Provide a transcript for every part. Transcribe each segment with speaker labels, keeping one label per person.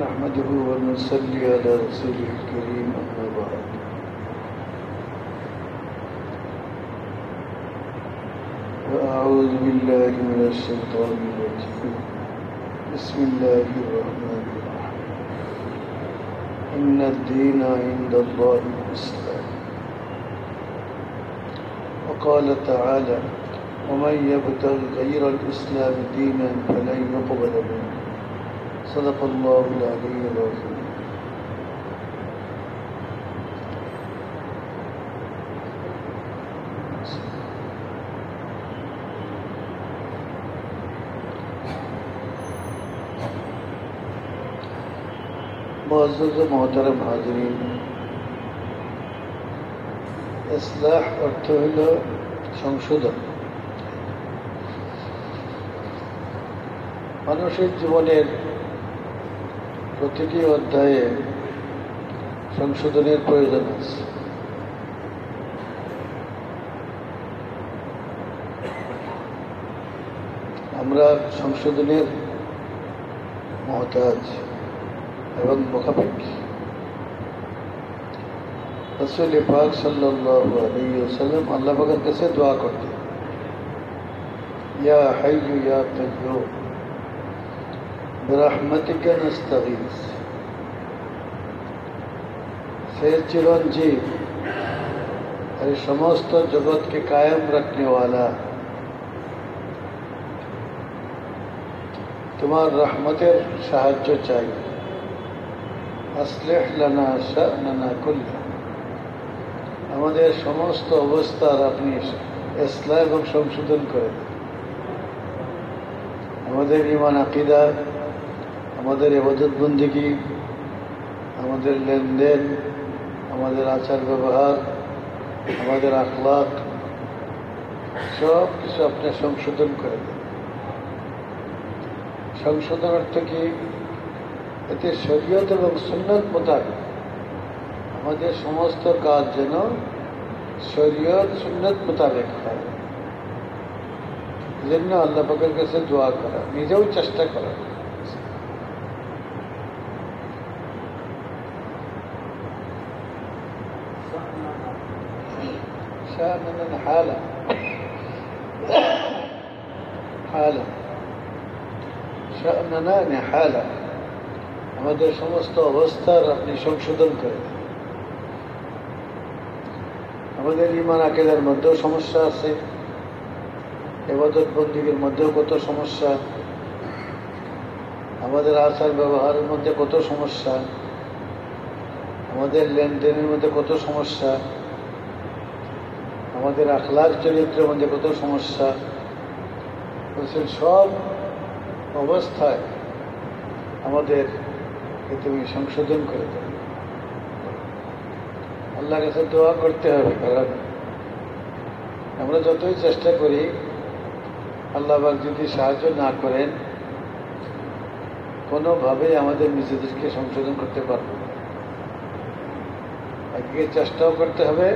Speaker 1: نحمده ونصلي على رسوله الكريم أما بعد وأعوذ بالله من الشيطان الرجيم بسم الله الرحمن الرحيم إن الدين عند الله الإسلام وقال تعالى ومن يبتغ غير الإسلام دينا فلن يقبل منه صدق الله العلي العظيم मुअज़्ज़ज़ व मोहतरम हाज़रीन, ইসলাহ অর্থ হইল সংশোধন। মানুষের জীবনের প্রতিটি অধ্যায়ে সংশোধনের প্রয়োজন আছে। আমরা সংশোধনের মুহতাজ এবং মুখাপেক্ষী। রাসূল পাক সাল্লাল্লাহু আলাইহি ওয়াসাল্লাম আল্লাহ পাকের কাছে দোয়া করতেন, ইয়া হাইয়্যু ইয়া কাইয়্যুম বিরহমাতিকা নাস্তাগীস। হে চিরঞ্জীব, এই সমস্ত জগৎকে কায়েম রাখনে ওয়ালা, তোমার রহমতের সাহায্য চাই। আসলিহ লানা শা'নানা কুল্লাহ, আমাদের সমস্ত অবস্থার আপনি ইসলাহ এবং সংশোধন করেন। আমাদের ঈমান আকীদা, আমাদের ইবাদত বন্দেগী, আমাদের লেনদেন, আমাদের আচার ব্যবহার, আমাদের আখলাক, সব কিছু আপনি সংশোধন করে দেন। সংশোধন অর্থ কি? এতে শরীয়ত এবং সুন্নাত মোতাবেক আমাদের সমস্ত কাজ যেন শরীয়ত সুন্নাত মোতাবেক হয়। এজন্য আল্লাহ পাকের কাছে দোয়া করা, নিজেও চেষ্টা করা। শা'নানা হালা হালা শা'নানা হালা, আমাদের সমস্ত অবস্থার আপনি সংশোধন করেন। আমাদের ঈমান আকীদার মধ্যেও সমস্যা আছে, ইবাদত বন্দেগীর মধ্যেও কত সমস্যা, আমাদের আচার ব্যবহারের মধ্যে কত সমস্যা, আমাদের লেনদেনের মধ্যে কত সমস্যা, আমাদের আখলাক চরিত্রের মধ্যে কত সমস্যা। সব অবস্থায় আমাদের তুমি সংশোধন করে দেবে। আল্লাহর কাছে দোয়া করতে হবে, কারণ আমরা যতই চেষ্টা করি আল্লাহ পাক যদি সাহায্য না করেন কোনোভাবেই আমাদের নিজেদেরকে সংশোধন করতে পারব না। একদিকে চেষ্টাও করতে হবে,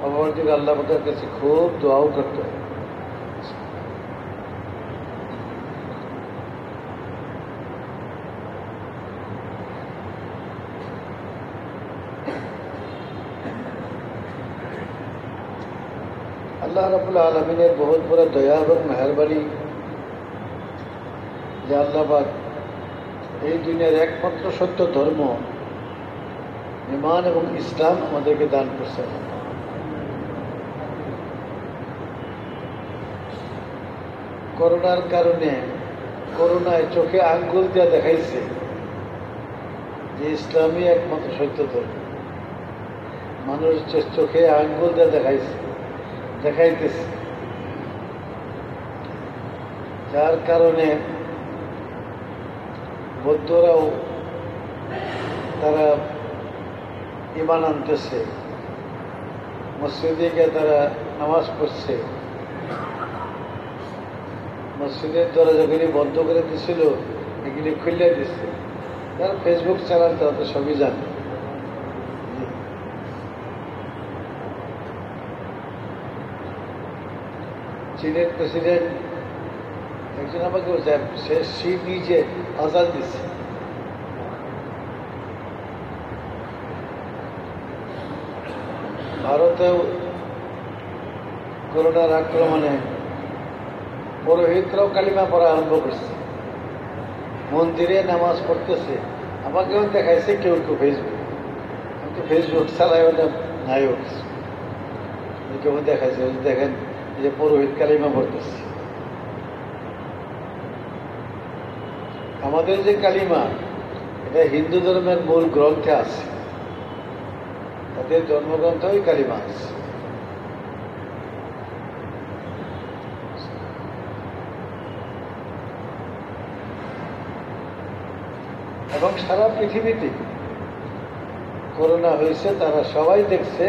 Speaker 1: অপরদিকে আল্লাহ পাকের কাছে খুব দোয়াও করতে হবে। আল্লাহ রাব্বুল আলামিনের বহুত বড় দয়া এবং মেহেরবানি যে আল্লাহ পাক এই দুনিয়ার একমাত্র সত্য ধর্ম ঈমান এবং ইসলাম আমাদেরকে দান করছেন। করোনার কারণে করোনায় চোখে আঙ্গুল দিয়ে দেখাইছে যে ইসলামই একমাত্র সত্য ধর্ম। মানুষ চোখে আঙ্গুল দিয়ে দেখাইতেছে, যার কারণে বৌদ্ধরাও তারা ঈমান আনতেছে, মসজিদে গিয়ে তারা নামাজ পড়ছে। মসজিদের দরজাগুলি বন্ধ করে দিছিল, এগুলি খুলে দিচ্ছে। যারা ফেসবুক চালান তারা তো সবই জানে। চীনের প্রেসিডেন্ট একজন আমাকে বলছে সে নিজে আজান দিচ্ছে। ভারতেও করোনার আক্রমণে পুরোহিতরাও কালিমা পড়া আরম্ভ করছে, মন্দিরে নামাজ পড়তেছে। আমাকেও দেখাইছে কেউ কেউ ফেসবুক, আমি তো ফেসবুক চালাইও না, নাইও কেউ দেখাইছে, দেখেন যে পুরোহিত কালিমা পড়তেছে। আমাদের যে কালিমা, এটা হিন্দু ধর্মের মূল গ্রন্থে আছে, তাদের জন্মগ্রন্থই কালিমা আছে। এবং সারা পৃথিবীতে করোনা হয়েছে, তারা সবাই দেখছে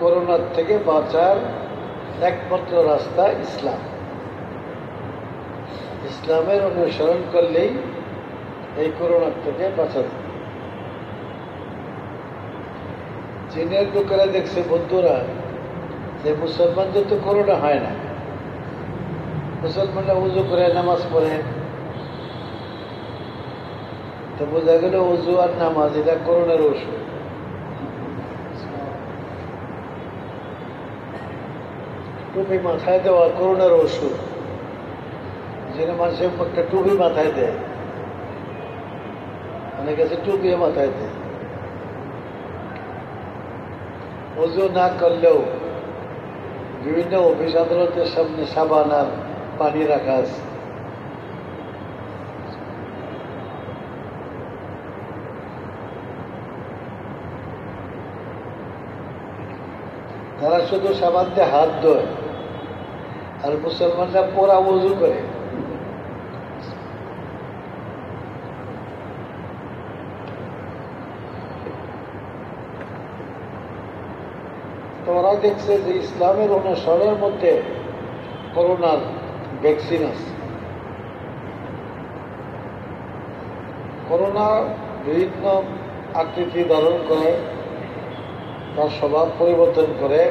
Speaker 1: করোনার থেকে বাঁচার একমাত্র রাস্তা ইসলাম। ইসলামের অনুসরণ করলেই এই করোনার থেকে বাঁচা যায়। চীনের লোকেরা দেখছে বন্ধুরা যে মুসলমানদের তো করোনা হয় না, মুসলমানরা উজু করে নামাজ পড়ে, তো বোঝা গেল উজু আর নামাজ এটা করোনার ওষুধ। টুপি মাথায় দেওয়া করোনার ওষুধ, যেন মানুষের একটা টুপি মাথায় দেয়, অনেক কাছে টুপি মাথায় দেয়। উজু না করলেও বিভিন্ন অফিস আদালতের সামনে সাবান আর পানি রাখা আছে। তারা শুধু সাবান দিয়ে হাত ধোয়, আর মুসলমানরা পোড়া উজু করে। তো ওরা দেখছে যে ইসলামের অনুসরণের মধ্যে করোনার ভ্যাকসিন আছে। করোনা বিভিন্ন আকৃতি ধারণ করে, তার স্বভাব পরিবর্তন করে,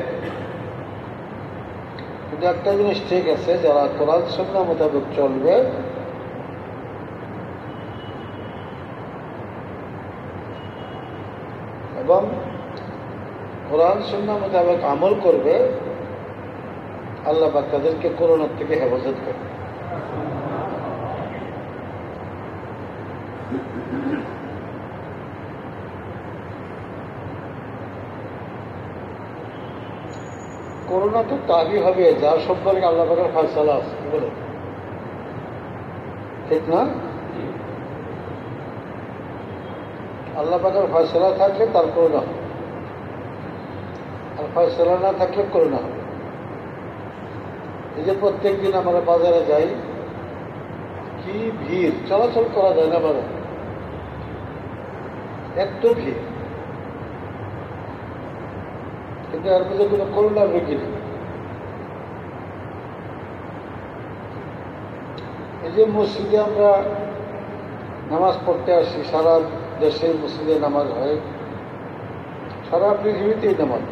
Speaker 1: কিন্তু একটা জিনিস ঠিক আছে, যারা কোরআন সুন্নাহ মোতাবেক চলবে এবং কোরআন সুন্নাহ মোতাবেক আমল করবে, আল্লাহ পাক তাদেরকে করোনার থেকে হেফাজত করবে। করোনা তো তারই হবে যার সম্পর্কে আল্লাহ পাকের ফয়সালা আছে, বলে ঠিক না? আল্লাহ পাকের ফয়সালা থাকলে তার করোনা হবে, আর ফয়সালা না থাকলে করোনা হবে। এই যে প্রত্যেক দিন আমরা বাজারে যাই, কি ভিড়, চলাচল করা যায় না বাজারে, এত ভিড়, কিন্তু এর মধ্যে কোনো করোনার রোগী নেই। এই যে মসজিদে আমরা নামাজ পড়তে আসি, সারা দেশের মসজিদে নামাজ হয়, সারা পৃথিবীতেই নামাজ।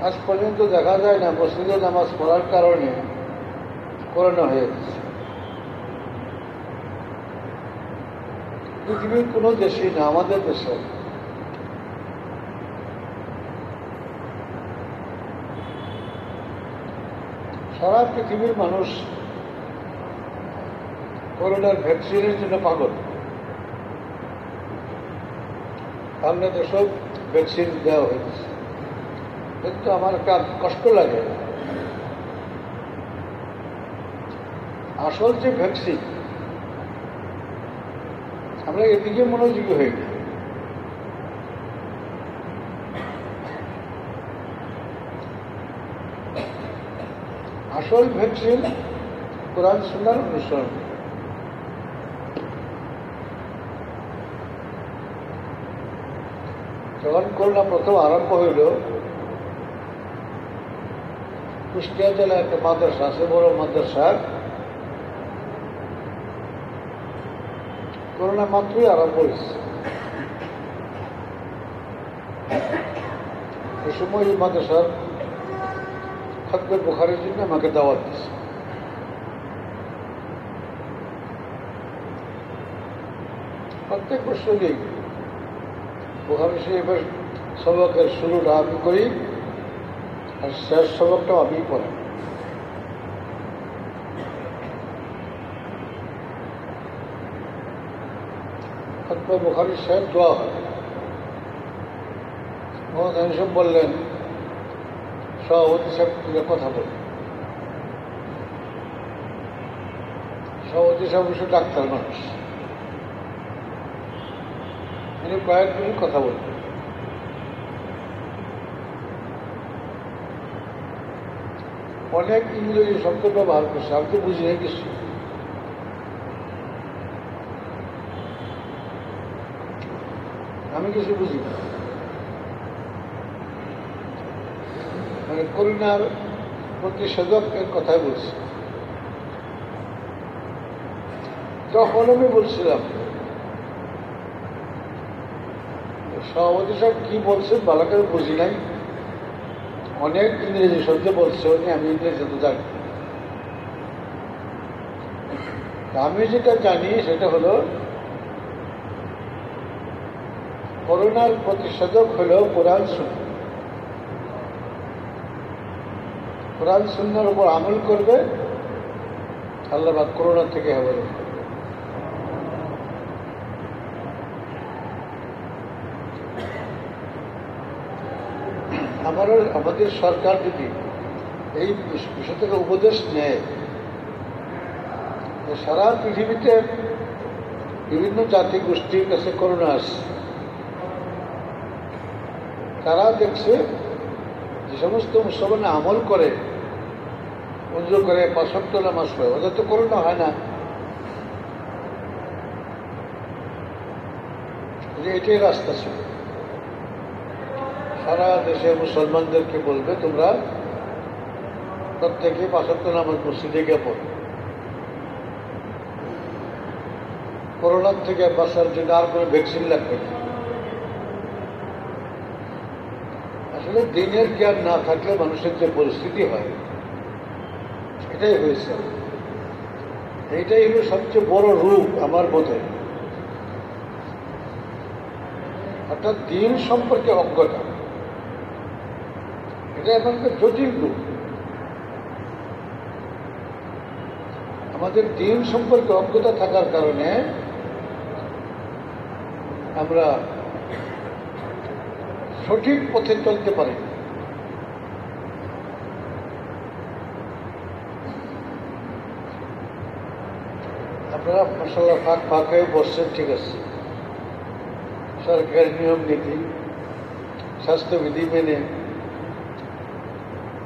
Speaker 1: আজ পর্যন্ত দেখা যায় না মসজিদে নামাজ পড়ার কারণে করোনা হয়ে গেছে। পৃথিবীর কোনো দেশেই না, আমাদের দেশে। সারা পৃথিবীর মানুষ করোনার ভ্যাকসিনের জন্য পাগল। বাংলাদেশেও ভ্যাকসিন দেওয়া হয়েছে, কিন্তু আমার একটা কষ্ট লাগে, আসল যে ভ্যাকসিন আমরা এদিকে মনোযোগী হয়ে গেছি। আসল ভ্যাকসিন কোরআন সুন্নাহর অনুসরণ। যখন করোনা প্রথম আরম্ভ হইল, কুষ্টিয়া জেলায় একটা মাদ্রাসা আছে, বড় মাদ্রাসা, করোনা মাত্রই আরম্ভ হয়েছে। ওই সময় এই মাদ্রাসার খতবে বুখারীর জন্য আমাকে দাওয়াত দিচ্ছে। প্রত্যেক বছরই বুখারী শরীফের সবকের শুরুটা আমি করি আর শেষ সবকটাও আমিই পড়াই। খতবে বুখারীর শেষ দোয়া হয়। মোহাম্মদ আমিন সাহেব বললেন, সভাপতি সাহেব তুলে কথা বলেন। সভাপতি সাহেব অবশ্য ডাক্তার মানুষ, তিনি কয়েক মিনিট কথা বলবেন। অনেক ইংরেজি শব্দ ব্যবহার করছে, আমি তো বুঝি না কিছু। আমি কিছু বুঝি না। মানে করোনার প্রতিষেধকের কথাই বলছি। তখন আমি বলছিলাম, সভাপতি সাহেব কি বলছেন ভালো করে বুঝি নাই, অনেক ইংরেজি শব্দ বলছে, আমি ইংরেজি তো জানি। আমি যেটা জানি সেটা হলো করোনার প্রতিষেধক হল কোরআন সুন্নাহ। কোরআন সুন্নাহর উপর আমল করবে, আল্লাহ পাক করোনা থেকে হেফাজত করবে। আমাদের সরকার যদি এই বিষয় থেকে উপদেশ নেয়, সারা পৃথিবীতে বিভিন্ন জাতি গোষ্ঠীর কাছে করোনা আসছে, তারা দেখছে যে সমস্ত মুসলমান আমল করে, উজু করে, ৫ ওয়াক্ত নামাজ পড়ে, ওদের তো করোনা হয় না। এটাই রাস্তা ছিল। সারা দেশের মুসলমানদেরকে বলবে, তোমরা প্রত্যেকে ৫ ওয়াক্ত নামাজ মসজিদে গিয়ে পড়ো। করোনার থেকে বাঁচার জন্য আর কোনো ভ্যাকসিন লাগবে না। আসলে দিনের জ্ঞান না থাকলে মানুষের যে পরিস্থিতি হয়, এটাই হয়েছে। এইটাই হলো সবচেয়ে বড় রূপ আমার বোধে, অর্থাৎ দিন সম্পর্কে অজ্ঞতা। এটা এখনকার জটিল রূপ। আমাদের দিন সম্পর্কে অজ্ঞতা থাকার কারণে আমরা সঠিক পথে চলতে পারি। আপনারা মাশাআল্লাহ ফাঁক হয়ে বসছেন, ঠিক আছে। সরকারি নিয়ম নীতি, স্বাস্থ্যবিধি মেনে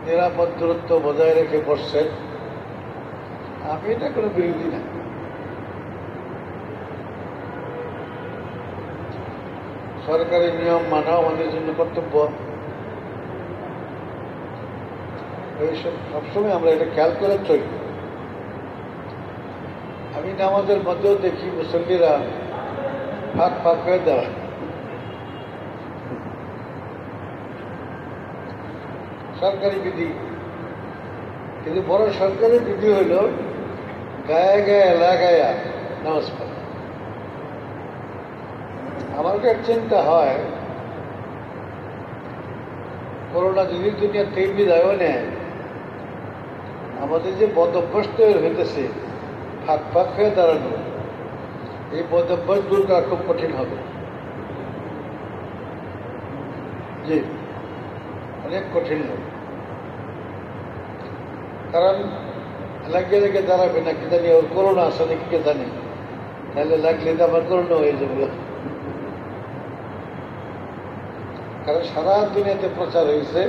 Speaker 1: নিরাপদ দূরত্ব বজায় রেখে বসছেন। আমি এটা কোনো বিরোধী না। সরকারি নিয়ম মানাও আমাদের জন্য কর্তব্য। এইসব সবসময় আমরা এটা খেয়াল করে চলি। আমি নামাজের মধ্যেও দেখি মুসল্লিরা ফাঁক হয়ে দাঁড়ায়। সরকারি বিধি, কিন্তু বড় সরকারি বিধি হইল গায়ে গায়ে লাগায়া নামাজ পড়া। আমার একটা চিন্তা হয়, করোনা যদি দুনিয়া থেকে বিদায়ও নেয়, আমাদের যে বদ অভ্যাস তৈরি হইতেছে ফাঁক হয়ে দাঁড়ানো, এই বদ অভ্যাস দূর করা খুব কঠিন হবে। জি, অনেক কঠিন হবে। কারণ লাগিয়ে লেগে দাঁড়াবে না, কি জানি ওর করোনা আসে নাকি কে জানি, তাহলে লাগলে তো আমার করোনা হয়ে যাবে। কারণ সারা দুনিয়াতে প্রচার হয়েছে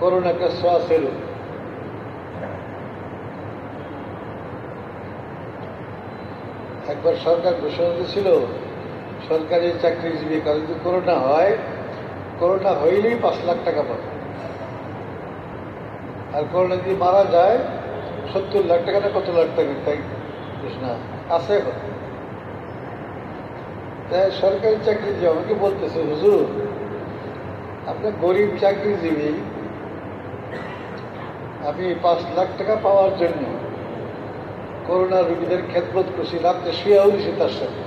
Speaker 1: করোনাকে শ্বাসের। একবার সরকার ঘোষণা দিয়েছিল সরকারি চাকরিজীবী কারো যদি করোনা হয়, করোনা হইলেই ৫ লাখ টাকা পাবে, আর করোনা যদি মারা যায় ৭০ লাখ টাকা না কত লাখ টাকা, তাই ঘোষণা আছে। তাই সরকারি চাকরিজীবী আমাকে বলতেছে, হুজুর আপনার গরিব চাকরিজীবী, আমি 5 লাখ টাকা পাওয়ার জন্য করোনা রোগীদের খেদমত করছি, রাত্রে শুয়েও দিছি তার সাথে,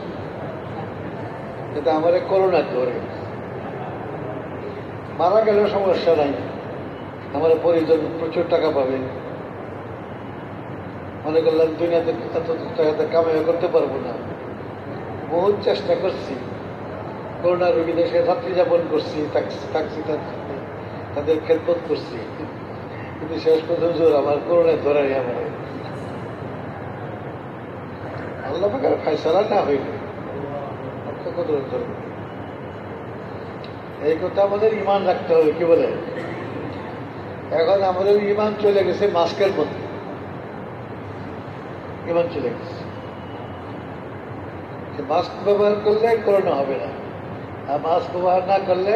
Speaker 1: কিন্তু আমার করোনা ধরে মারা গেলেও সমস্যা নাই, আমার পরিজন প্রচুর টাকা পাবে। মনে করলাম দুনিয়াতে এত টাকাতে কামাই করতে পারবো না, বহুত চেষ্টা করছি, করোনা রোগীদের সাথে রাত্রি যাপন করছি, তাদের খেদমত করছি, কিন্তু শেষ পর্যন্ত হুজুর আমার করোনায় ধরাই আমার আল্লাহ পাকের ফয়সালা না হইলে কত ধরবে। এই কথা আমাদের ইমান রাখতে হবে। কি বলে, এখন আমাদের ইমান চলে গেছে মাস্কের মধ্যে, ইমান চলে গেছে। মাস্ক ব্যবহার করলে করোনা হবে না, আর মাস্ক ব্যবহার না করলে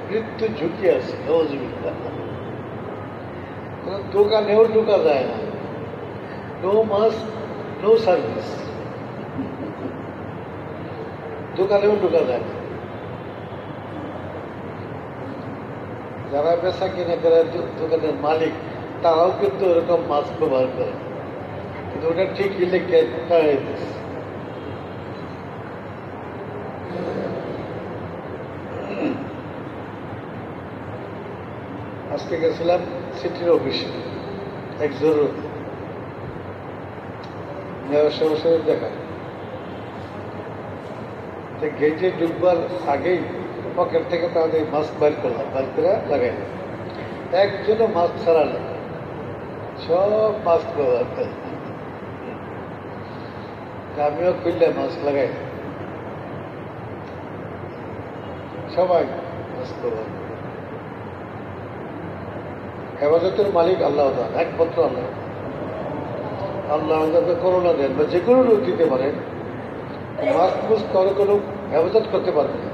Speaker 1: মৃত্যু ঝুঁকি আছে। দোকানেও ঢোকা যায় না, নো মাস্ক নো সার্ভিস, দোকানেও ঢোকা যায় না। যারা বেচা কিনে করে দোকানের মালিক, তারাও কিন্তু ওরকম মাস্ক ব্যবহার করে, কিন্তু ওটা ঠিক লিখে আজকে গেছিলাম সিটির অফিসে, এক জরুরি মেয়র সাহেবের দেখা। গেটে ঢুকবার আগেই পকেট থেকে তাদের মাস্ক বাইর করলাম, বাইর করে লাগাই, একজনও মাস্ক ছাড়া নেই, সব মাস্ক ব্যবহার করে। আমিও খুললে মাস্ক লাগাই, সবাই মাস্ক ব্যবহার করে। হেফাজতের মালিক আল্লাহ, একমাত্র আল্লাহ। আল্লাহ আমাদেরকে করোনা দেন বা যে কোনো রোগ দিতে পারেন, মাস্ক মুস্ক করে কোনো হেফাজত করতে পারবে না।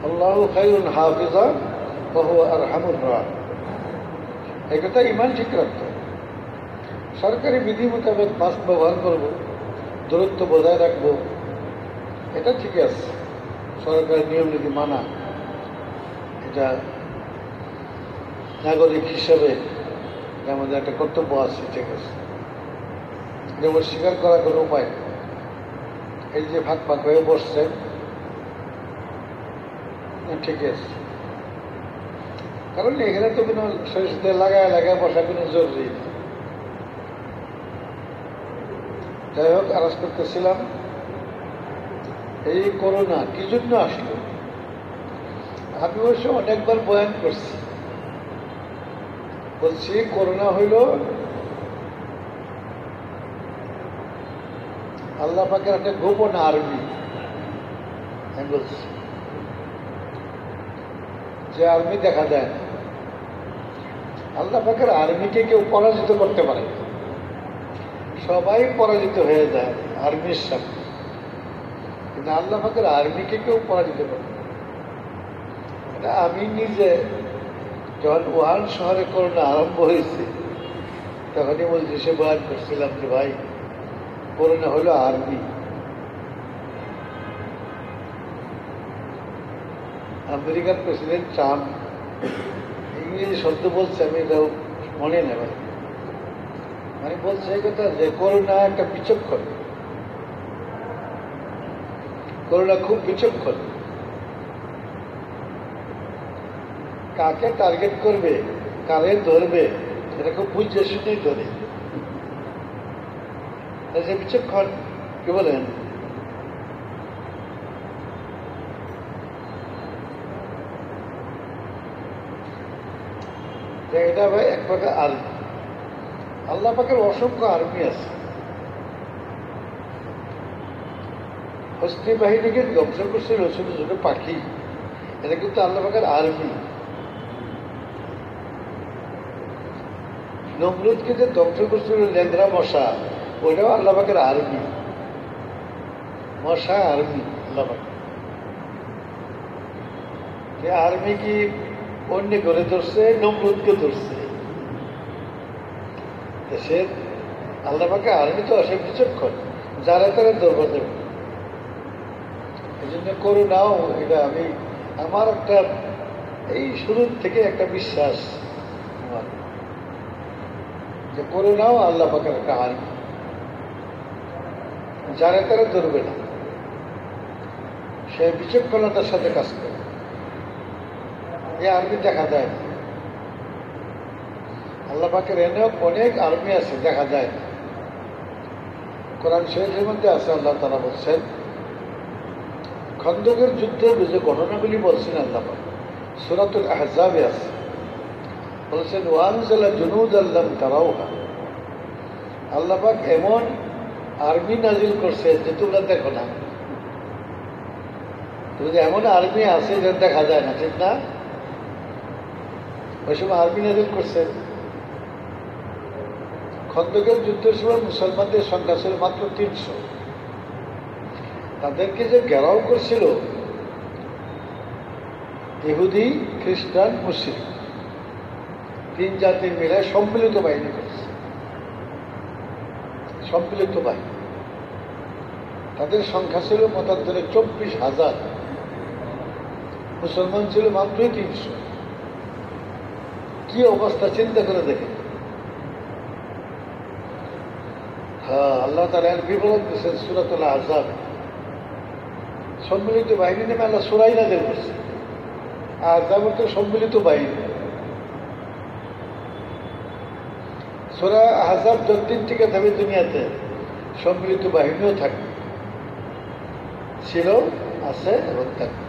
Speaker 1: আল্লাহু খায়রুন হাফিজা ওয়া হুয়া আরহামুর রাহিম। এই কথা ইমান ঠিক রাখতে হবে। সরকারি বিধি মোতাবেক মাস্ক ব্যবহার করব, দূরত্ব বজায় রাখবো, এটা ঠিকই আছে, সরকারের নিয়ম নীতি মানা, এটা নাগরিক হিসেবে আমাদের একটা কর্তব্য আছে, ঠিক আছে, এটা অস্বীকার করার কোনো উপায় নেই। এই যে ভাগ ভাগ হয়ে বসছেন, ঠিক আছে, কারণ এখানে তো কোনো শরীরে লাগায় বসা কোনো জরুরি নেই। যাই হোক, আরজ করতেছিলাম এই করোনা কি জন্য আসলো। আমি অবশ্য অনেকবার বয়ান করছি, বলছি করোনা হইল আল্লাহ পাকের একটা গোপন আর্মি। আমি বলছি যে আর্মি দেখা যায় না, আল্লাহ পাকের আর্মিকে কেউ পরাজিত করতে পারে না, সবাই পরাজিত হয়ে যায় আর্মির সামনে, কিন্তু আল্লাহ পাকের আর্মিকে কেউ পরাজিত করে না। এটা আমি নিজে যখন ওয়ান শহরে করোনা আরম্ভ হয়েছে, তখনই বলছি, সে বয়ান করছিলাম যে ভাই করোনা হলো আর্মি। আমেরিকার প্রেসিডেন্ট ট্রাম্প ইংরেজি শব্দ বলছে, আমি এটাও মনে নেই, মানে বলছে এই কথা যে করোনা একটা বিচক্ষণ, করোনা খুব বিচক্ষণ, কাকে টার্গেট করবে, কারে ধরবে, এটা খুব বুঝে শুনেই ধরে, সে বিচক্ষণ। কি বলেন, এটা ভাই এক প্রকার আর্মি। আল্লাহ পাকের অসংখ্য আর্মি আছে। হস্তি বাহিনীকে ধ্বংস করছিল ছোট ছোট পাখি, এটা কিন্তু আল্লাহ পাকের আর্মি। নমরুদকে যে ধ্বংস করছিল লেন্দ্রা মশা, ওইটাও আল্লাহ পাকের আর্মি, মশা আর্মি আল্লাহ পাক। আর্মি কি অন্য ঘরে ধরছে, নমরুদকে ধরছে, সে আল্লাহ পাকে আর্মি তো অসে বিচক্ষণ, যারা তারা ধরবা দেবে। এই জন্য করোনাও এটা আমি আমার একটা এই শুরুর থেকে একটা বিশ্বাস আমার যে করোনাও আল্লাহ পাকের একটা আর্মি, যারা তারা ধরবে না, সে বিচক্ষণতার সাথে কাজ করে। এই আর্মি দেখা যায় না। আল্লাহ পাকের এনেও অনেক আর্মি আছে, দেখা যায় না। কোরআন শরীফের মধ্যে আছে, আল্লাহ তাআলা বলছেন, খন্দকের যুদ্ধের যে ঘটনাগুলি বলছেন আল্লাহ পাক সূরাতুল আহজাবে আছে, বলছেন ওয়ানজালা জুনুদান লাম তারাউহা, আল্লাহ পাক এমন আর্মি নাজিল করছে যে তোমরা দেখো না। যদি এমন আর্মি আছে যে দেখা যায় না, ঠিক না? ওই সময় আর্মি নাজিল করছে। খন্দকের যুদ্ধের সময় মুসলমানদের সংখ্যা ছিল মাত্র 300। তাদেরকে যে ঘেরাও করছিল ইহুদি, খ্রিস্টান, মুসলিম, 3 জাতির মিলে সম্মিলিত বাহিনী করছে। সম্মিলিত বাহিনী, তাদের সংখ্যা ছিল মতান্তরে 24,000, মুসলমান ছিল মাত্রই 300। কি অবস্থা চিন্তা করে দেখে। হ্যাঁ, আল্লাহ তাআলা এর বিবরণ দিয়েছেন সূরাতুল আহজাব। সম্মিলিত বাহিনী নেমে আল্লাহ সূরাই নাযিল করছে। আহজাব তো সম্মিলিত বাহিনী। সূরা আহজাব যতদিন থেকে থাকবে দুনিয়াতে, সম্মিলিত বাহিনীও থাকবে, ছিল, আছে এবং থাকবে।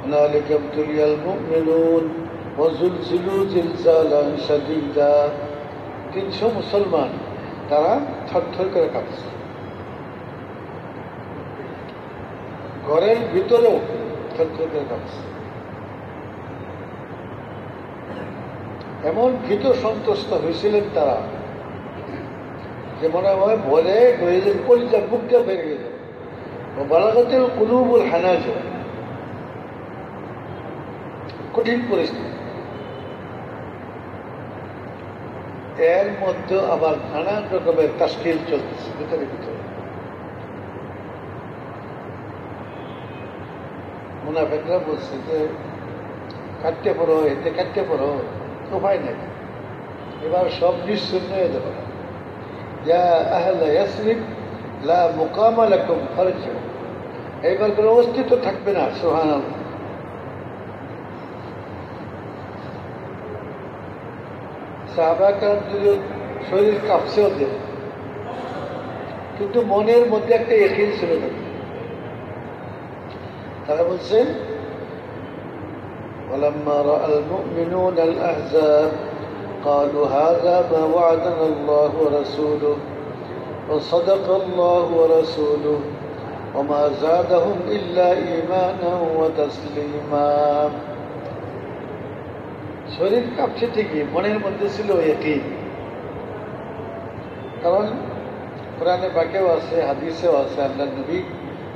Speaker 1: هنالك ابتلي المؤمنون وزلزلوا زلزالا شديدا। 300 মুসলমান, তারা থরথর করে কাঁপছে। ঘরের ভিতরেও থরথর করে কাঁপছে। এমন ভীত সন্ত্রস্ত হয়েছিলেন তারা যে মনে হয় বলে গরিবের কলিজা বুকটা বেড়ে গেল। বালাগাতের কুলুবুল হানাজর, কঠিন পরিস্থিতি। এর মধ্যে আবার নানান রকমের তাশকিল চলতেছে ভিতরে ভিতরে। মুনাফিকরা বলছে যে কাটতে পড়ো, এতে কাটতে পড়ো, উপায় নেই, এবার সব নিশ্চিন্ন হয়ে যাবে। ইয়া আহলা ইয়াসরিব লা মুকামা লাকুম ফারজিউ, এইবার কোনো অস্তিত্ব থাকবে না। সুবহানাল্লাহ। সাহাবাকরাম যদি শরীর কাঁপছে ওদের, কিন্তু মনের মধ্যে একটা ইয়াকিন ছিল না। তারা বলছেন ولما رأى المؤمنون الأحزاب قالوا هذا ما وعدنا الله ورسوله وصدق الله ورسوله وما زادهم إلا إيمانا وتسليما। শরীর কাঁপছে ঠিকই, মনের মধ্যে ছিল ইয়াকিন। কারণ কোরআনে পাকেও আছে, হাদিসেও আছে, আল্লাহ নবী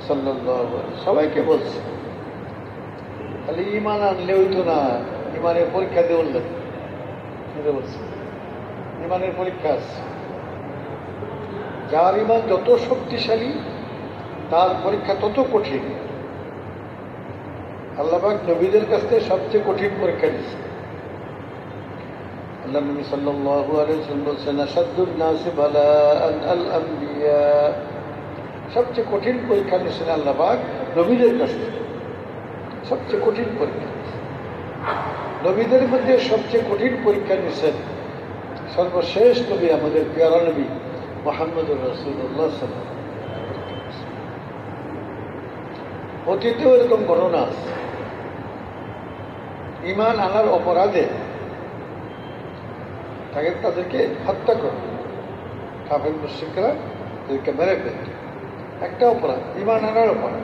Speaker 1: সাল্লাল্লাহু আলাইহি সবাইকে বলছে খালি ঈমান আনলে হইতো না, ঈমানের পরীক্ষা দিয়ে উঠলেন। বলছে ঈমানের পরীক্ষা আছে। যার ঈমান যত শক্তিশালী তার পরীক্ষা তত কঠিন। আল্লাহ পাক নবীদের কাছ থেকে সবচেয়ে কঠিন পরীক্ষা দিচ্ছে। আল্লাহ নবী সাল্লাল্লাহু আলাইহি ওয়াসাল্লাম বলছেন আশাদ্দুন নাসি বালাআন আল আমবিয়া, সবচেয়ে কঠিন পরীক্ষা নিয়েছেন আল্লাহ পাক নবীদের কাছ থেকে। সবচেয়ে কঠিন পরীক্ষা নবীদের মধ্যে সবচেয়ে কঠিন পরীক্ষা নিয়েছেন সর্বশেষ নবী আমাদের প্যারা নবী মুহাম্মদুর রাসূলুল্লাহ সাল্লাল্লাহু আলাইহি ওয়াসাল্লাম। অতীতেও এরকম ঘটনা আছে। ঈমান আনার অপরাধে তাদেরকে হত্যা করে, কাফের মুশরিকরা তাদেরকে মেরে ফেলত। একটা অপরাধ, ঈমান আনার অপরাধ।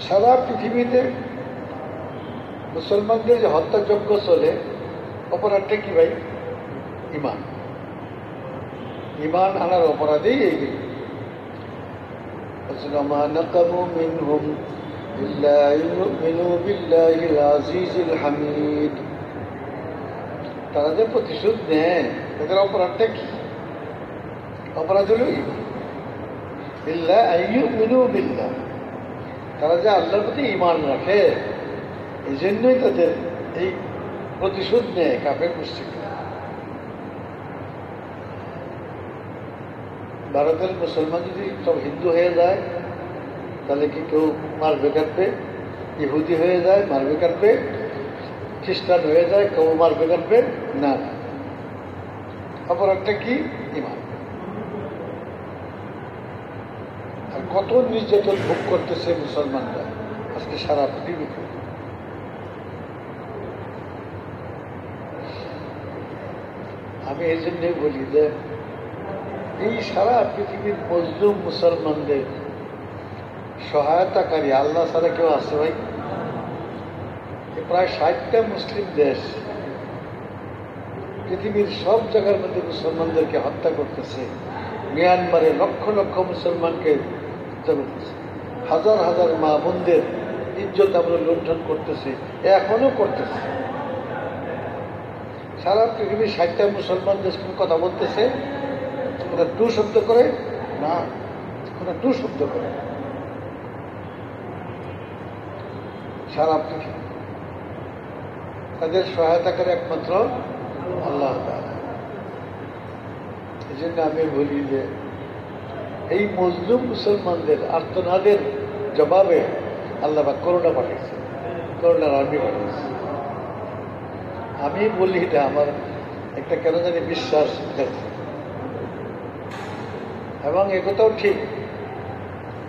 Speaker 1: সারা পৃথিবীতে মুসলমানদের যে হত্যাযজ্ঞ চলে, অপরাধটা কি ভাই? ঈমান। ঈমান আনার অপরাধেই এইগুলি। মা নাকামু মিনহুম ইল্লা ইউমিনু বিল্লাহিল আজিজিল হামিদ। তারা যে প্রতিশোধ নেয়, এদের অপরাধটা কি? অপরাধ হল ঈমান। বিল্লাহ আইয়ুমিনু বিল্লাহ, তারা যে আল্লাহর প্রতি ঈমান রাখে, এই জন্যই তাদের এই প্রতিশোধ নেয় কাফের মুশরিকরা। ভারতের মুসলমান যদি সব হিন্দু হয়ে যায় তাহলে কি কেউ মারবে কাটবে? ইহুদি হয়ে যায় মারবে কাটবে, খ্রিস্টান হয়ে যায় কেউ মারবে কাটবে না। অপরাধটা কি? ঈমান। আর কত নির্যাতন ভোগ করতেছে মুসলমানরা আজকে সারা পৃথিবীতে। আমি এই জন্যই বলি যে এই সারা পৃথিবীর মজলুম মুসলমানদের সহায়তাকারী আল্লাহ ছাড়া কেউ আছে ভাই? প্রায় 60টা মুসলিম দেশ পৃথিবীর সব জায়গার মধ্যে মুসলমানদেরকে হত্যা করতেছে। মিয়ানমারে লক্ষ লক্ষ মুসলমানকে হত্যা করতেছে, হাজার হাজার মা বোনদের ইজ্জত আমরা লুণ্ঠন করতেছে, এখনো করতেছে। সারা পৃথিবীর 60টা মুসলমান দেশ কথা বলতেছে, ওরা টু শব্দ করে না, ওরা টু শব্দ করে সারা পৃথিবী। তাদের সহায়তা করে একমাত্র আল্লাহ তাআলা। এই জন্য আমি বলি যে এই মজলুম মুসলমানদের আর্তনাদের জবাবে আল্লাহ পাক করোনা পাঠিয়েছে, করোনার আর্মি পাঠিয়েছে। আমি বলি এটা আমার একটা কেন জানি বিশ্বাস আছে, এবং একথাও ঠিক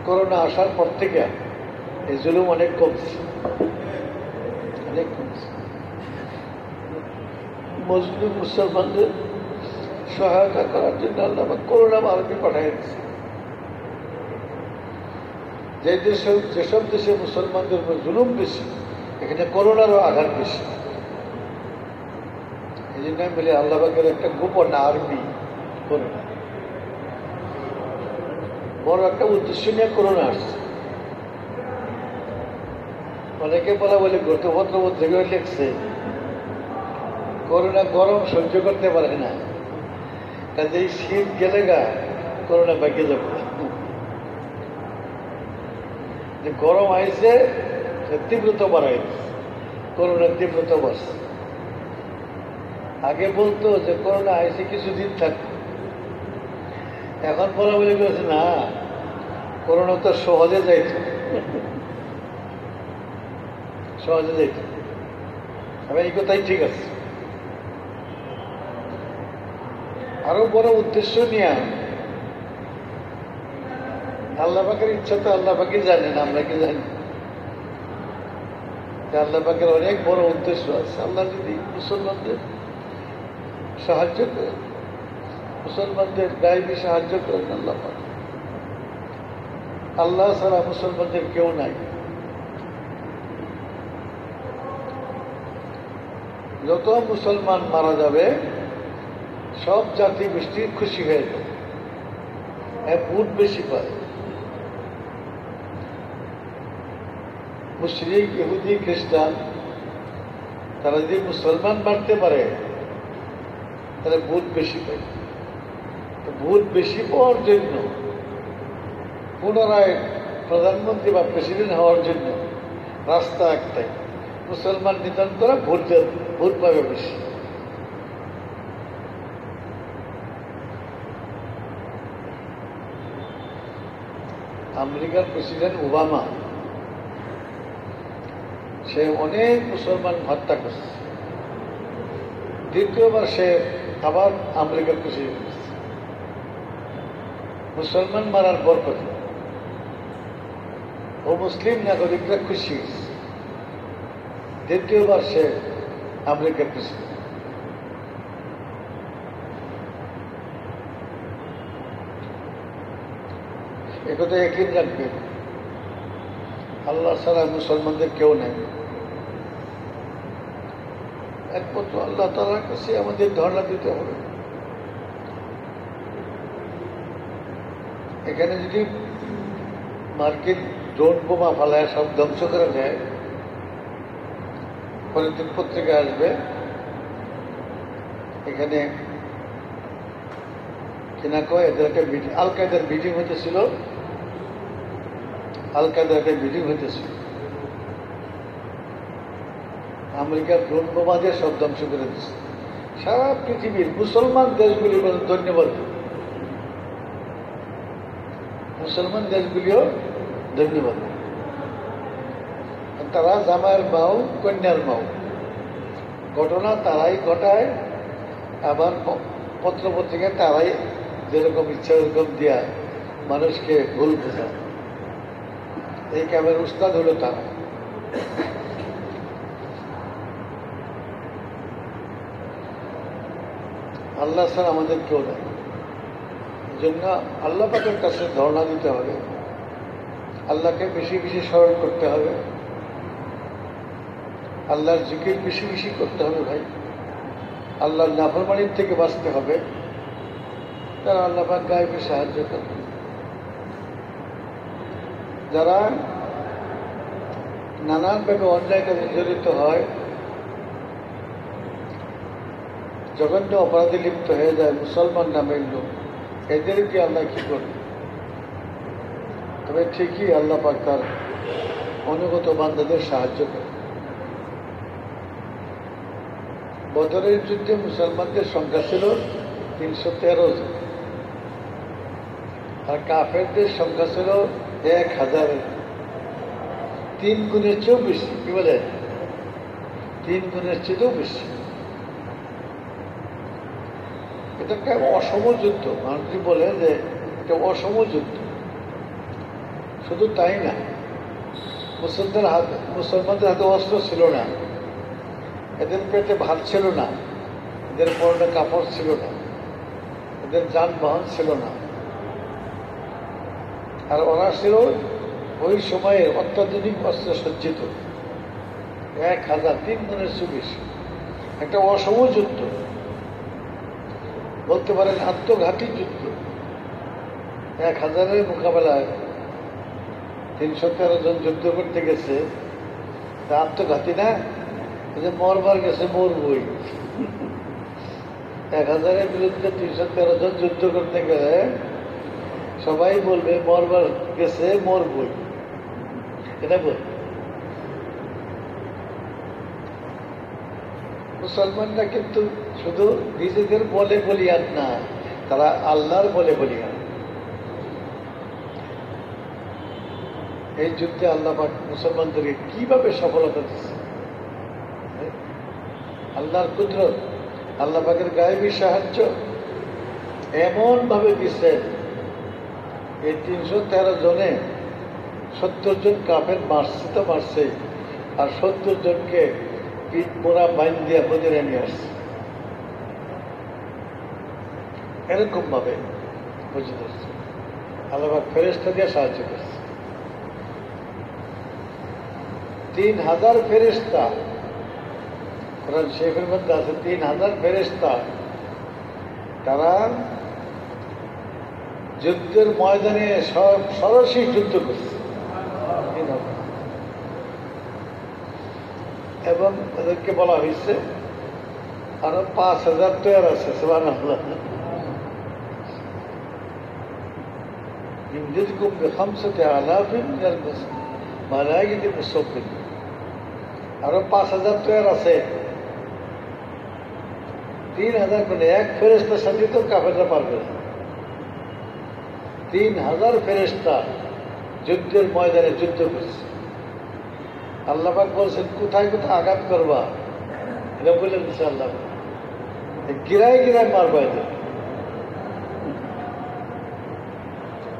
Speaker 1: করোনা আসার পর থেকে এই জুলুম অনেক কমছে, অনেক কমছে। মজলুম মুসলমানদের সহায়তা করার জন্য আল্লাহ করোনা আরবি পাঠিয়ে দিচ্ছে। যেসব দেশে মুসলমানদের উপর জুলুম বেশি, এখানে করোনারও আঘাত বেশি। এই জন্য আমি বলি আল্লাহ পাকের একটা গোপন আর্মি করোনা, বড় একটা উদ্দেশ্য নিয়ে করোনা আসছে। অনেকে বলা বলে গতপত্র থেকে লিখছে করোনা গরম সহ্য করতে পারে না, কাজে শীত গেলে গা করোনা বাকি যাবে। যে গরম আইছে তীব্রতা বাড়াইছে, করোনার তীব্রতা বাড়ছে। আগে বলতো যে করোনা আইছে কিছুদিন থাকবে, এখন বলা বলি করেছে না, করোনা তো সহজে যাইত, সহজে যাইত। আমি এই কথাই ঠিক আছে। আরো বড় উদ্দেশ্য নিয়ে আল্লাহ পাকের ইচ্ছা তো আল্লাহ পাকই জানেন, আমরা কি জানি? আল্লাহ পাকের অনেক বড় উদ্দেশ্য আছে। আল্লাহ যদি মুসলমানদের সাহায্য করেন, মুসলমানদের গায়েবী সাহায্য করেন আল্লাহ পাক, আল্লাহ ছাড়া মুসলমানদের কেউ নাই। যত মুসলমান মারা যাবে সব জাতি গোষ্ঠী খুশি হয়ে যাবে, ভোট বেশি পায়। মুশরিক, ইহুদি, খ্রিস্টান তারা যদি মুসলমান মারতে পারে তাহলে ভোট বেশি পায়। ভোট বেশি পাওয়ার জন্য পুনরায় প্রধানমন্ত্রী বা প্রেসিডেন্ট হওয়ার জন্য রাস্তা একটাই, মুসলমান নিধন করা, ভোট পাবে বেশি। আমেরিকার প্রেসিডেন্ট ওবামা, সে অনেক মুসলমান হত্যা করছে, দ্বিতীয়বার সে আবার আমেরিকার প্রেসিডেন্ট হচ্ছে। মুসলমান মারার বরকত ও মুসলিম নাগরিকরা খুশি হয়েছে, দ্বিতীয়বার সে আমেরিকার প্রেসিডেন্ট। একথা একই রাখবেন, আল্লাহ ছাড়া মুসলমানদের কেউ নেই। একমাত্র আল্লাহ তাআলার কাছে আমাদের ধর্ণা দিতে হবে। এখানে যদি মার্কিন ড্রোন বোমা ফালায় সব ধ্বংস করে দেয়, পরের দিন পত্রিকায় আসবে এখানে কিনা কয় এদের একটা মিটিং, আল কায়দার মিটিং হইতেছিল, আল কায়দার একটা মিটিং হইতেছিল, আমেরিকার ড্রোন বোমা দিয়ে সব ধ্বংস করে দিচ্ছে। সারা পৃথিবীর মুসলমান দেশগুলি বলে ধন্যবাদ, মুসলমান দেশগুলিও ধন্যবাদ। তারা জামাইয়ের মাও কন্যার মাও, ঘটনা তারাই ঘটায়, আবার পত্রপত্রিকায় তারাই যেরকম ইচ্ছা ওরকম দিয়া মানুষকে ভুল বোঝায়। এই কামের উস্তাদ হলো তারা। আল্লাহ ছাড়া আমাদের কেউ নেই। এই জন্য আল্লাহ পাকের কাছে ধর্ণা দিতে হবে, আল্লাহকে বেশি বেশি স্মরণ করতে হবে, আল্লাহর জিকির বেশি বেশি করতে হবে ভাই, আল্লাহর নাফরমানির থেকে বাঁচতে হবে, তারা আল্লাহ পাক গায়েবে সাহায্য করবে। যারা নানানভাবে অন্যায় কাজে জড়িত হয়, জঘন্য অপরাধে লিপ্ত হয়ে যায় মুসলমান নামের লোক, এদেরকে আল্লাহ কি করবে? তবে ঠিকই আল্লাহ পাক তার অনুগত বান্দাদের সাহায্য করে। বদরের যুদ্ধে মুসলমানদের সংখ্যা ছিল 313 জন, আর কাফেরদের সংখ্যা ছিল 1000। 3 গুণের চেয়েও বেশি। কি বলে? 3 গুণের চেয়েও বেশি। এটা একটা অসম যুদ্ধ। মানুষ বলে যে এটা অসম যুদ্ধ। শুধু তাই না, মুসলমানদের হাতে অস্ত্র ছিল না, এদের পেটে ভাত ছিল না, এদের পরনে কাপড় ছিল না, এদের যানবাহন ছিল না, আর ওরা ছিল ওই সময়ে অত্যাধুনিক অস্ত্র সজ্জিত। 1000, 3 গুণের চেয়ে বেশি। একটা অসম যুদ্ধ, বলতে পারেন আত্মঘাতী যুদ্ধ। 1000-এর মোকাবেলায় 313 জন যুদ্ধ করতে গেছে, তা আত্মঘাতী না? যে মরবার গেছে মরবই। 1000-এর বিরুদ্ধে 313 জন যুদ্ধ করতে গেলে সবাই বলবে মরবার গেছে মরবই, এটা বল। মুসলমানরা কিন্তু শুধু নিজেদের বলে বলিয়ান না, তারা আল্লাহর বলে বলিয়ান। এই যুদ্ধে আল্লাহ পাক মুসলমানদেরকে কিভাবে সফলতা দিচ্ছে, আল্লাহর কুদরত, আল্লাহ পাকের গায়েবী সাহায্য এমন ভাবে দিচ্ছেন। এই 313 জনে 70 জন কাফের মারছে তো মারছে, আর 70 জনকে পিঠ মোড়া বাইন দিয়া মদিনায় নিয়ে আসছে। এরকম ভাবে বুঝে ধরছে, আল্লাহ পাক ফেরেশতা দিয়ে সাহায্য করছে। 3000 ফেরেশতা, কোরআন শরীফের মধ্যে আছে 3000 ফেরেশতা। তারা যুদ্ধের ময়দানে সরাসরি যুদ্ধ করছে, এবং তাদেরকে বলা হয়েছে আরো 5000 তৈরি আছে। সুবহানাল্লাহ। يمددكم ب5 آلاف من الملائكة مسوقين। আরো 5000 তৈরি আছে। 3000 মানে এক ফেরেশতার সাথে তো কাফেররা পারবে না। 3000 ফেরেশতা যুদ্ধের ময়দানে যুদ্ধ করছে। আল্লাহ পাক বলছেন কোথায় কোথায় আঘাত করবা, এটা বলে দিচ্ছে আল্লাহ। গিরায় গিরায় মারবা এদের।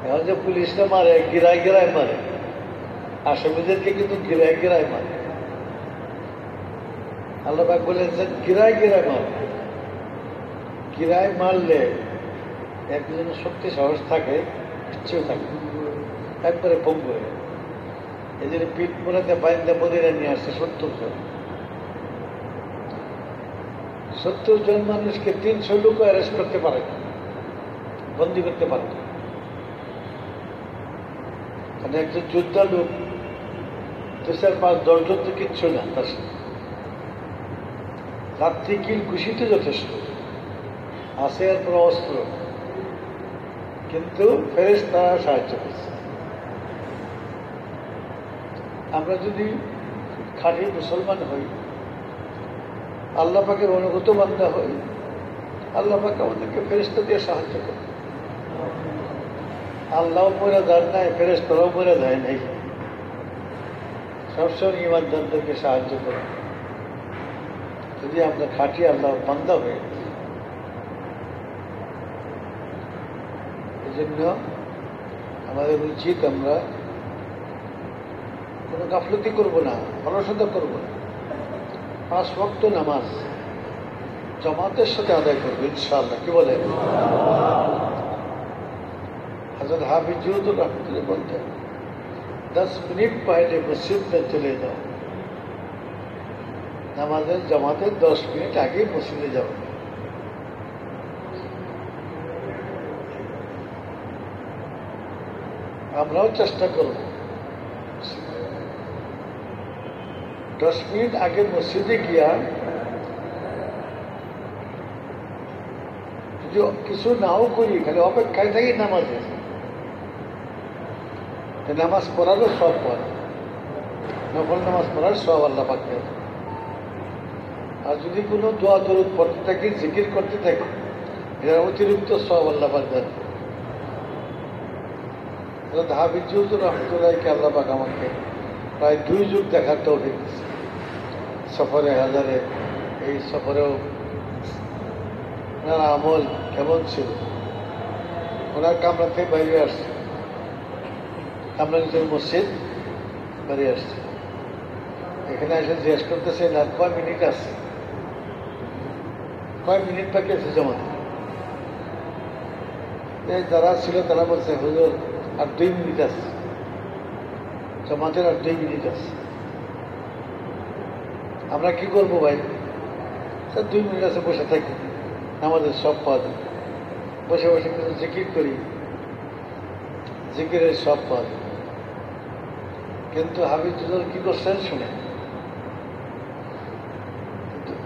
Speaker 1: এখন যে পুলিশরা মারে গিরায় গিরায় মারে, আসামিদেরকে কিন্তু গিরায় গিরায় মারে। আল্লাহ পাক বলেছেন গিরায় গিরায় মারবে। গিরায় মারলে একজনের শক্তি সাহস থাকে, ইচ্ছেও থাকে, একবারে পঙ্গু হয়ে। এই জন্য পিঠ মোড়াতে বাইন্দা মদিনায় নিয়ে আসছে 70 জন। 70 জন মানুষকে 300 লোক অ্যারেস্ট করতে পারে না, বন্দি করতে পারে না। কারণ একজন যোদ্ধা লোক 2-4-5-10 জন তো কিচ্ছু না তার সাথে। রাত্রি কিল ঘুষিতে যথেষ্ট আছে, এরপর অস্ত্র কিন্তু ফেরেশতারা সাহায্য করছে। আমরা যদি খাঁটি মুসলমান হই, আল্লাহ পাকের অনুগত বান্দা হই, আল্লাহ পাক আমাদেরকে ফেরেশতা দিয়ে সাহায্য করে। আল্লাহও মরে দেন নাই, ফেরেশতারাও মরে দেয় নাই, সবসময় ইমানদারদেরকে সাহায্য করে। যদি আমরা খাঁটি আল্লাহর বান্দা হয়ে, এই জন্য আমাদের উচিত আমরা কোনো গাফলতি করব না, অলসতা করব না। 5 ওয়াক্ত নামাজ জামাতের সাথে আদায় করবো ইনশাআল্লাহ। কি বলে হযরত হাফিজ জুহুদুর রহমতুল্লাহ বলতেন, 10 মিনিট পহলে মসজিদ में চলে যাও, নামাজের জামাতের 10 মিনিট আগে মসজিদে যাও। আমরাও চেষ্টা করব 10 মিনিট আগে মসজিদে গিয়া যদি কিছু নাও করি, খালি অপেক্ষায় থাকি নামাজে, নামাজ পড়ারও সব পড়ে, নফল নামাজ পড়ার সব আল্লাহ পাক দেন। আর যদি কোনো দোয়া দরুদ পড়তে থাকি, জিকির করতে থাকি, এর অতিরিক্ত সব আল্লাহ পাক দেন। হাফিজ জুহুদুর রহমতুল্লাহকে আল্লাহ পাক আমাকে প্রায় 2 যুগ দেখার তৌফিক দিয়েছে। সফরে হাজারে, এই সফরেও ওনার আমল কেমন ছিল, ওনার কামরা থেকে বাইরে আসছে, আমরা নিজের মসজিদ বাইরে আসছি, এখানে এসে জিজ্ঞেস করতেছে না কয় মিনিট আছে, কয় মিনিট বাকি আছে জমাতে। যারা ছিল তারা বলছে হুজুর আর 2 মিনিট আছে, জমাতের আর 2 মিনিট আছে। আমরা কি করবো ভাই? স্যার 2 মিনিট আছে, বসে থাকি, আমাদের সব পাওয়া যায়, বসে বসে কিছু জিকির করি, জিকিরের সব পাওয়া যায়। কিন্তু হাফিজ হুজুর কি করছেন শুনে,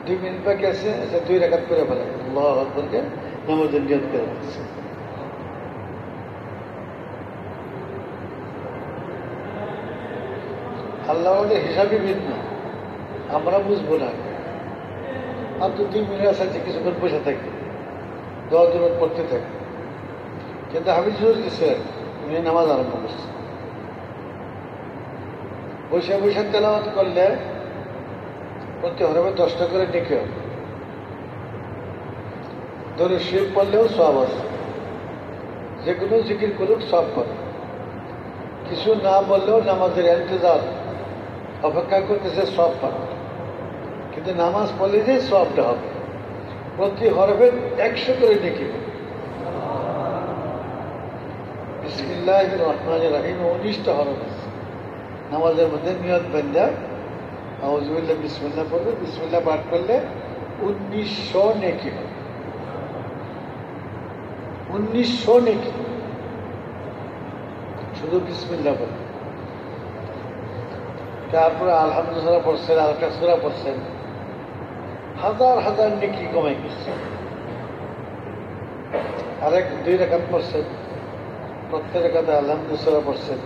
Speaker 1: 2 মিনিট বাকি আছে, 2 রাকাত করে ফেলে, আল্লাহু আকবারকে নামাজের নিয়ত করে ফেলছে। আল্লাহ আমাদের হিসাবই ভিন্ন, আমরা বুঝবো না। মাত্র 2 মিনিট আছে, কিছুক্ষণ বসে থাকি, দোয়া দরুদ পড়তে থাকি। কিন্তু হাফিজ হুজুর গেছে, উনি নামাজ আরম্ভ করছে। বসে বসে তেলাওয়াত করলে প্রতি হরফে 10টা করে নেকি হবে। দরুদ শরীফ পড়লেও সওয়াব আছে, যে কোনো জিকির করুক সব পাবে। কিছু না বললেও নামাজের ইন্তজার অপেক্ষা করতেছে, সব পাবে। কিন্তু নামাজ পড়লে যে সওয়াবটা হবে, প্রতি হরফে 100 করে নেকি হবে। বিসমিল্লাহির রহমানির রহিম 19টা হরফ আছে নামাজের মধ্যে। নিয়ত বান্দা আউযুবিল্লাহ বিসমিল্লাহ পড়বে, বিসমিল্লাহ পাঠ করলে 1900 নেকি হবে। 1900 নেকি, শুধু বিসমিল্লাহ পড়বে। তারপরে আলহামদুলিল্লাহ পড়ছেন, আরেকটা সূরা পড়ছেন, হাজার হাজার নেকি কমে গেছে। আরেক 2 রাকাত পড়ছেন, প্রত্যেক রাকাতে আলহামদুলিল্লাহ পড়ছেন,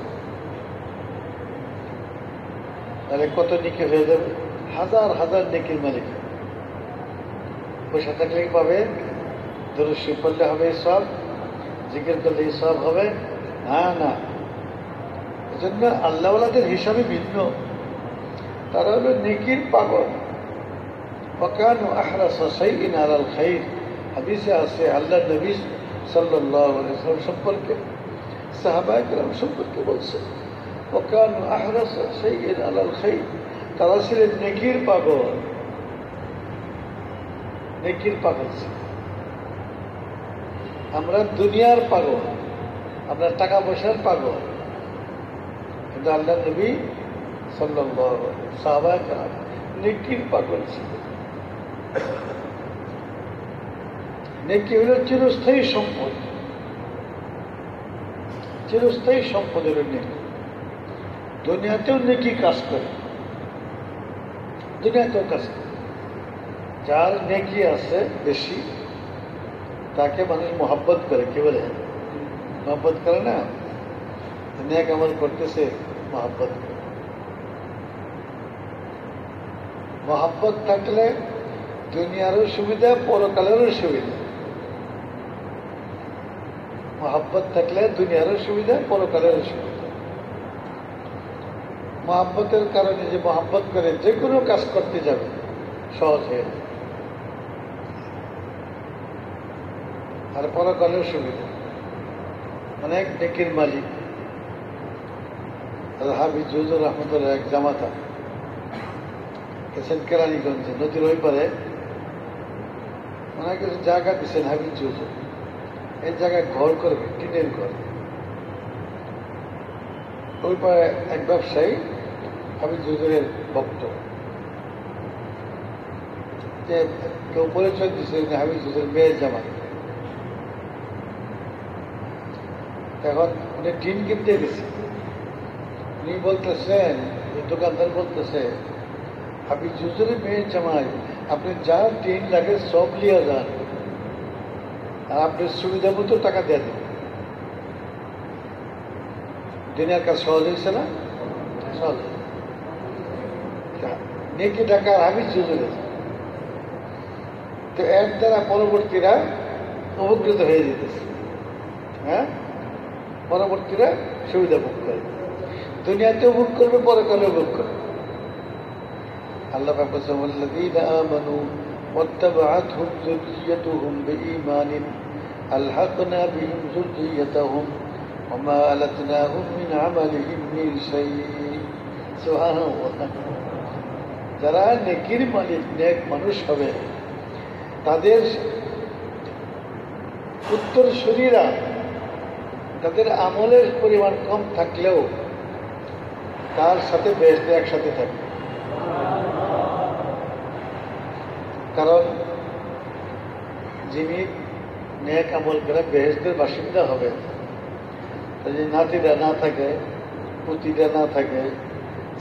Speaker 1: তাহলে কত নেকি হয়ে যাবে? হাজার হাজার নেকির মালিক। বসে থাকলে পাবে, দরুদ শরীফ পড়লে হবে সব, জিকির করলে সব হবে না। এজন্য আল্লাহওয়ালাদের হিসাবে ভিন্ন, তারা হলো নেকির পাগল। ওয়াকানু আহরাসা শাইইন আলাল খাইর, হাদিসে আছে আল্লাহ নবী সাল্লাল্লাহু আলাইহি ওয়াসাল্লাম সম্পর্কে, সাহাবায়ে কেরাম সম্পর্কে বলছেন, ওয়াকানু আহরাসা শাইইন আলাল খাইর, তারা ছিলেন নেকির পাগল। নেকির পাগল ছিল। আমরা দুনিয়ার পাগল, আমরা টাকা পয়সার পাগল, কিন্তু আল্লাহ নবী সাল্লাল্লাহু আলাইহি ওয়াসাল্লাম সাহাবায়ে কেরাম নেকির পাগল ছিল। নেকি হল চিরস্থায়ী সম্পদ, চিরস্থায়ী সম্পদ হল নেকি। দুনিয়াতেও নেকি কাজ করে, দুনিয়াতেও কাজ করে। যার নেকি আছে বেশি, তাকে মানুষ মোহাব্বত করে, কি বলে মহব্বত করে না, নেক আমল করতেছে মহব্বত। মহব্বত থাকলে দুনিয়ারও সুবিধা, পরকালেরও সুবিধা। মহব্বত থাকলে দুনিয়ারও সুবিধা, পরকালেরও সুবিধা। মহব্বতের কারণে যে মহব্বত করে যে কোনো কাজ করতে যাবে সহজ হয়ে যাবে, আর পরকালের সুবিধা। অনেক নেকির মালিক হাফিজ হুজুর রহমতুল্লাহ এক জামাতা গেছেন কেরানীগঞ্জে, নদীর ওই পারে ওনার কিছু জায়গা দিচ্ছেন হাফিজ হুজুর। এই জায়গায় ঘর করবে, টিনের ঘর। ওই পারে এক ব্যবসায়ী হাফিজ হুজুরের ভক্ত, যে কেউ পরিচয় দিচ্ছে হাফিজ হুজুরের মেয়ের জামাই। এখন উনি টিন কিনতে গেছে, উনি বলতেছেন, দোকানদার বলতেছে, হাফিজ হুজুরের মেয়ের জামাই, আপনি যা টিন লাগে সব লিয়ে যান, আর আপনার সুবিধা মতো টাকা দিয়ে দেন। দিনের কাজ সহজ হয়েছে না? সহজ। নেকি টাকা হাফিজ হুজুরের, তো এর দ্বারা পরবর্তীরা উপকৃত হয়ে যেতেছে। হ্যাঁ, পরবর্তীরা সুবিধা ভোগ করে, দুনিয়াতেও ভোগ করবে, পরকালেও ভোগ করবে। আল্লাহ পাক বলেছেন, ওয়াল্লাযীনা আমানু ওয়াত্তাবা'আতহুম যুররিয়্যাতুহুম বিঈমানিন আলহাকনা বিহিম যুররিয়্যাতাহুম ওয়া মা আলাতনাহুম মিন আমালিহিম মিন শাই'ইন। সুবহানাল্লাহ। যারা নেকির মালিক, নেক মানুষ হবে, তাদের উত্তরসূরিরা তাদের আমলের পরিমাণ কম থাকলেও তার সাথে বেহেশতে একসাথে থাকবে। কারণ যিনি নেক আমল করে বেহেশতের বাসিন্দা হবে, যদি নাতিরা না থাকে, পুতিরা না থাকে,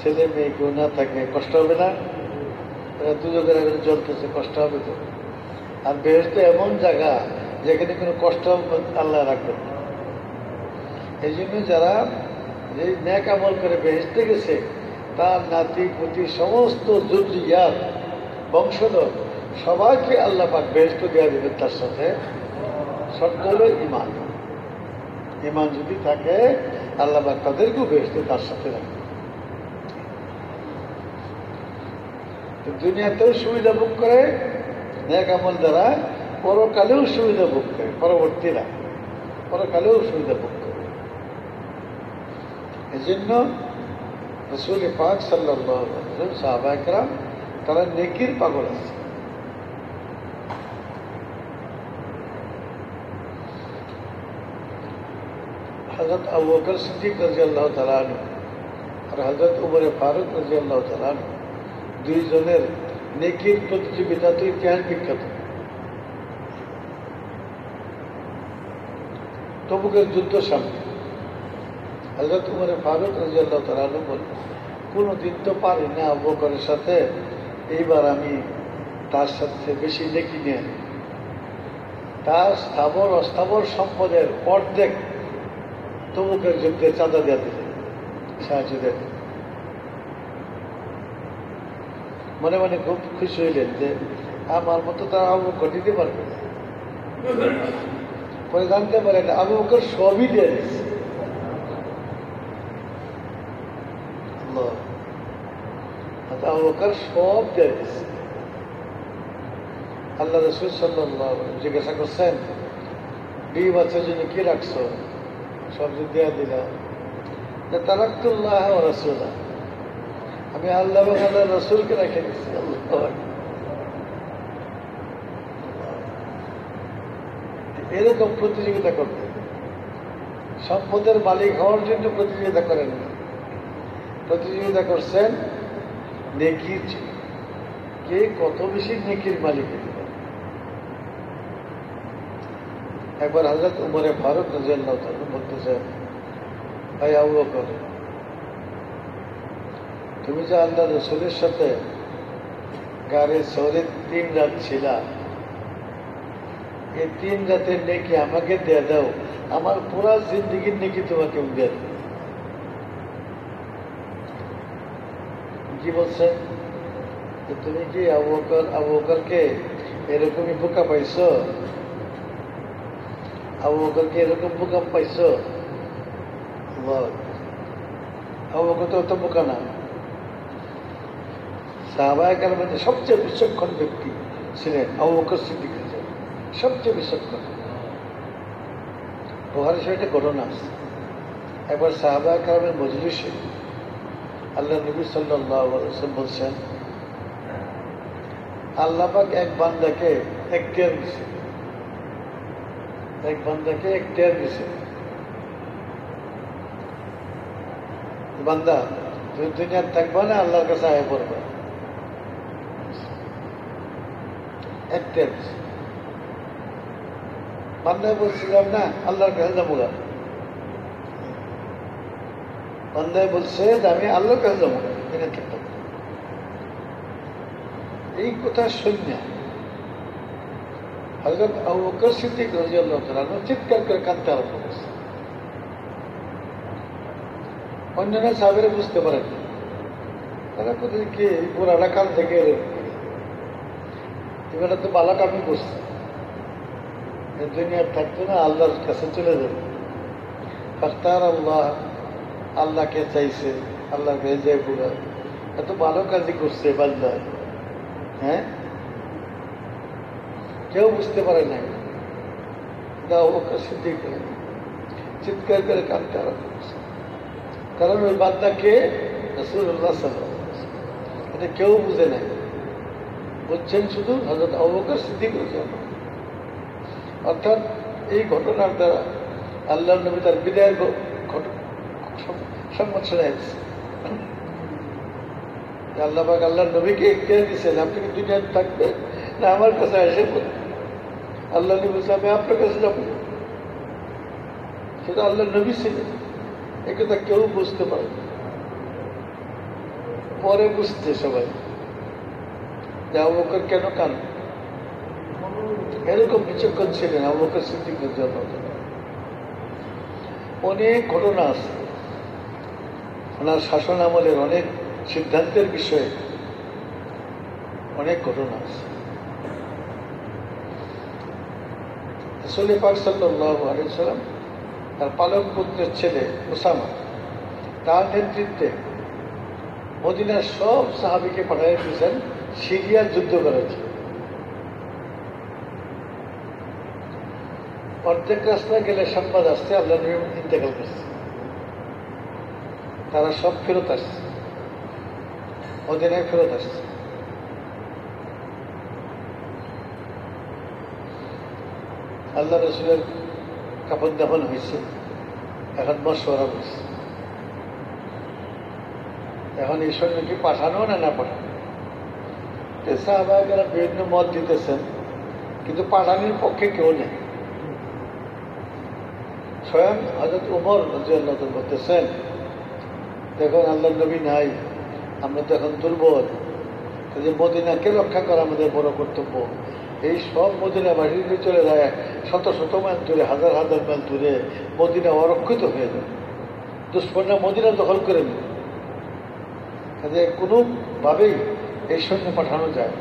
Speaker 1: ছেলে মেয়ে কেউ না থাকে, কষ্ট হবে না? দুজনের আগে জ্বলতেছে, কষ্ট হবে তো। আর বেহেশতে এমন জায়গা যেখানে কোনো কষ্ট আল্লাহ রাখবেন না। এই জন্য যারা যে নেক আমল করে বেহেশতে গেছে, তার নাতি পুতি সমস্ত যুররিয়াত, বংশধর সবাইকে আল্লাহ পাক বেহেশত দেওয়া দেবেন। তার সাথে শর্ত হল ঈমান। ঈমান যদি থাকে, আল্লাহ পাক তাদেরকেও বেহেশতে তার সাথে রাখবে। দুনিয়াতেও সুবিধা ভোগ করে নেক আমল দ্বারা, পরকালেও সুবিধা ভোগ করে পরবর্তীরা, পরকালেও সুবিধা ভোগ করে। এই জন্য রাসূল পাক সাল্লাল্লাহু আলাইহি ওয়াসাল্লাম, সাহাবায়ে কেরাম তারা নেকির পাগল আছে। হযরত আবু বকর সিদ্দিক রাদিয়াল্লাহু তাআলা আনহু আর হযরত উমর ফারুক রাদিয়াল্লাহু তাআলা আনহু দুইজনের নেকির প্রতিযোগিতা তো ইতিহাস বিখ্যাত। তবুকের যুদ্ধ সামনে হযরত উমর ফারুক রাদিয়াল্লাহু তাআলা আনহু বলেন, কোনোদিন তো পারি না আবু বকরের সাথে, এইবার আমি তার সাথে বেশি নেকি নিয়ে আনি। তার স্থাবর অস্থাবর সম্পদের অর্ধেক তবুকের যুদ্ধে চাঁদা দেওয়া দিলে, সাহায্য দেয়। মনে মনে খুব খুশি হইলেন যে আমার মতো তারা আবু বকর দিতে পারবে না। পরে জানতে পারেন আবু বকর সবই দিয়ে দিচ্ছে। আবু বকর সব দিয়ে দিচ্ছে। আল্লাহ রাসূল সাল্লাল্লাহু আলাইহি ওয়াসাল্লাম জিজ্ঞাসা করছেন, 2 বছর জন্য কি রাখছো? সব যে দেয়া দিলাম। তারাকতুল্লাহ ওয়া রাসূলাহ, আমি আল্লাহ এবং আল্লাহর রাসূলকে রেখে দিচ্ছি। এরকম প্রতিযোগিতা করতে, সম্পদের মালিক হওয়ার জন্য প্রতিযোগিতা করেন না, প্রতিযোগিতা করছেন নেকির জন্য। কে কত বেশি নেকির মালিক হতে পারে। একবার হযরত উমর ফারুক রাদিয়াল্লাহু তাআলা বলতেছেন, ভাই আবু বকর, তুমি যে আল্লাহ রাসূলের সাথে গাড়ি সৌরে 3 রাত ছিলা, এই 3 রাতের নেকি আমাকে দিয়ে দাও, আমার পুরা জিন্দগির নেকি তোমাকে দিয়ে দেব। কি বলছেন যে তুমি কি আবু বকরকে এরকমই বোকা পাইছো? আবু বকরকে এরকম বোকা পাইছো? আবু বকর তো অত বোকা না। সাহাবায়ে কেরামের সবচেয়ে বিচক্ষণ ব্যক্তি ছিলেন আবু বকর সিদ্দিক, সবচেয়ে বিচক্ষণ। বুখারী শরীফে ঘটনা আছে, একবার সাহাবায়ে কেরামের মজলিসে আল্লাহ নবী সাল্লাল্লাহু আলাইহি ওয়াসাল্লাম বলছেন, আল্লাহ পাক এক বান্দাকে এখতিয়ার দিছে, এক বান্দাকে এখতিয়ার দিছে, বান্দা তুমি দুনিয়ার থাকবা না, আল্লাহর কাছে আয় পড়বে, এখতিয়ার দিছে। বান্দায় বলছিলাম না আল্লাহর কাছে যাবো না, বান্দায় বলছে যে আমি আল্লাহর কাছে যাবো না, এখানে থাকতাম। এই কথা শুনে হযরত আবু বকর সিদ্দিক রাদিয়াল্লাহু তাআলা চিৎকার করে কাঁদতে আরম্ভ করেছে। অন্যান্য সাহাবীরা বুঝতে পারেন না, তারা কোথায় কি গোড়াটা কান থেকে এবারে তো বালাক আমি বুঝছি, দুনিয়ার থাকতো না, আল্লাহর কাছে চলে যাবে। ফাখতার আল্লাহ, আল্লাহকে চাইছে, আল্লাহকে যায় পুরা, এত ভালো কাজই করছে বান্দা। হ্যাঁ, কেউ বুঝতে পারে নাই। আবু বকর সিদ্দিক চিৎকার করে কাঁদতে আরম্ভ করছে, কারণ ওই বান্দাকে রাসূলুল্লাহ সাল্লাল্লাহু আলাইহি ওয়াসাল্লাম, এটা কেউ বুঝে নাই, বুঝছেন শুধু হযরত আবু বকর সিদ্দিক রাদিয়াল্লাহু আনহু। অর্থাৎ এই ঘটনার দ্বারা আল্লাহ নবী তার বিদায়ের সংবাদ শোনাইছে। আল্লাহ পাক আল্লাহ নবীকে এখতিয়ার দিয়েছেন, আপনি কি দুনিয়াতে থাকবেন না আমার কাছে এসে পড়বেন। আল্লাহ নবী বলছে আমি আপনার কাছে যাবো, সেটা আল্লাহ নবী ছিলেন, এ কথা কেউ বুঝতে পারে না। পরে বুঝতে সবাই যে আবু বকর কেন কাঁদে, এরকম বিচক্ষণ ছিলেন আবু বকর সিদ্দিক রাদিয়াল্লাহু তাআলা। অনেক ঘটনা আছে ওনার শাসন আমলের, অনেক সিদ্ধান্তের বিষয়ে অনেক ঘটনা আছে। রাসূল পাক সাল্লাল্লাহু আলাইহি ওয়াসাল্লাম তার পালক পুত্রের ছেলে উসামা, তার নেতৃত্বে মদিনার সব সাহাবীকে পাঠিয়ে দিয়েছেন সিরিয়ার যুদ্ধ করার জন্য। অর্ধেক রাস্তায় গেলে সংবাদ আসছে আল্লাহ নবী ইন্তেকাল করছে, তারা সব ফেরত আসছে, মদিনায় ফেরত আসছে। আল্লাহ রসুলের কাপড় দাফন হয়েছে, এখন মশওয়ারা হয়েছে, এখন এই সৈন্যকে পাঠানো না না পাঠানো। সাহাবায়েরা বিভিন্ন মত দিতেছেন, কিন্তু পাঠানোর পক্ষে কেউ নেই। স্বয়ং হযরত ওমর রাদিয়াল্লাহু তাআলা বলতেছেন, দেখুন আল্লাহ নবী নাই, আমরা তো এখন দুর্বল, যে মদিনাকে রক্ষা করা আমাদের বড় কর্তব্য। এই সব মদিনা বাহিরে চলে যায়, শত শত মাইল দূরে, হাজার হাজার মাইল দূরে মদিনা অরক্ষিত হয়ে যায়, দুশ্মনরা মদিনা দখল করে নেবে, কাজে কোনোভাবেই এই সৈন্য পাঠানো যায়।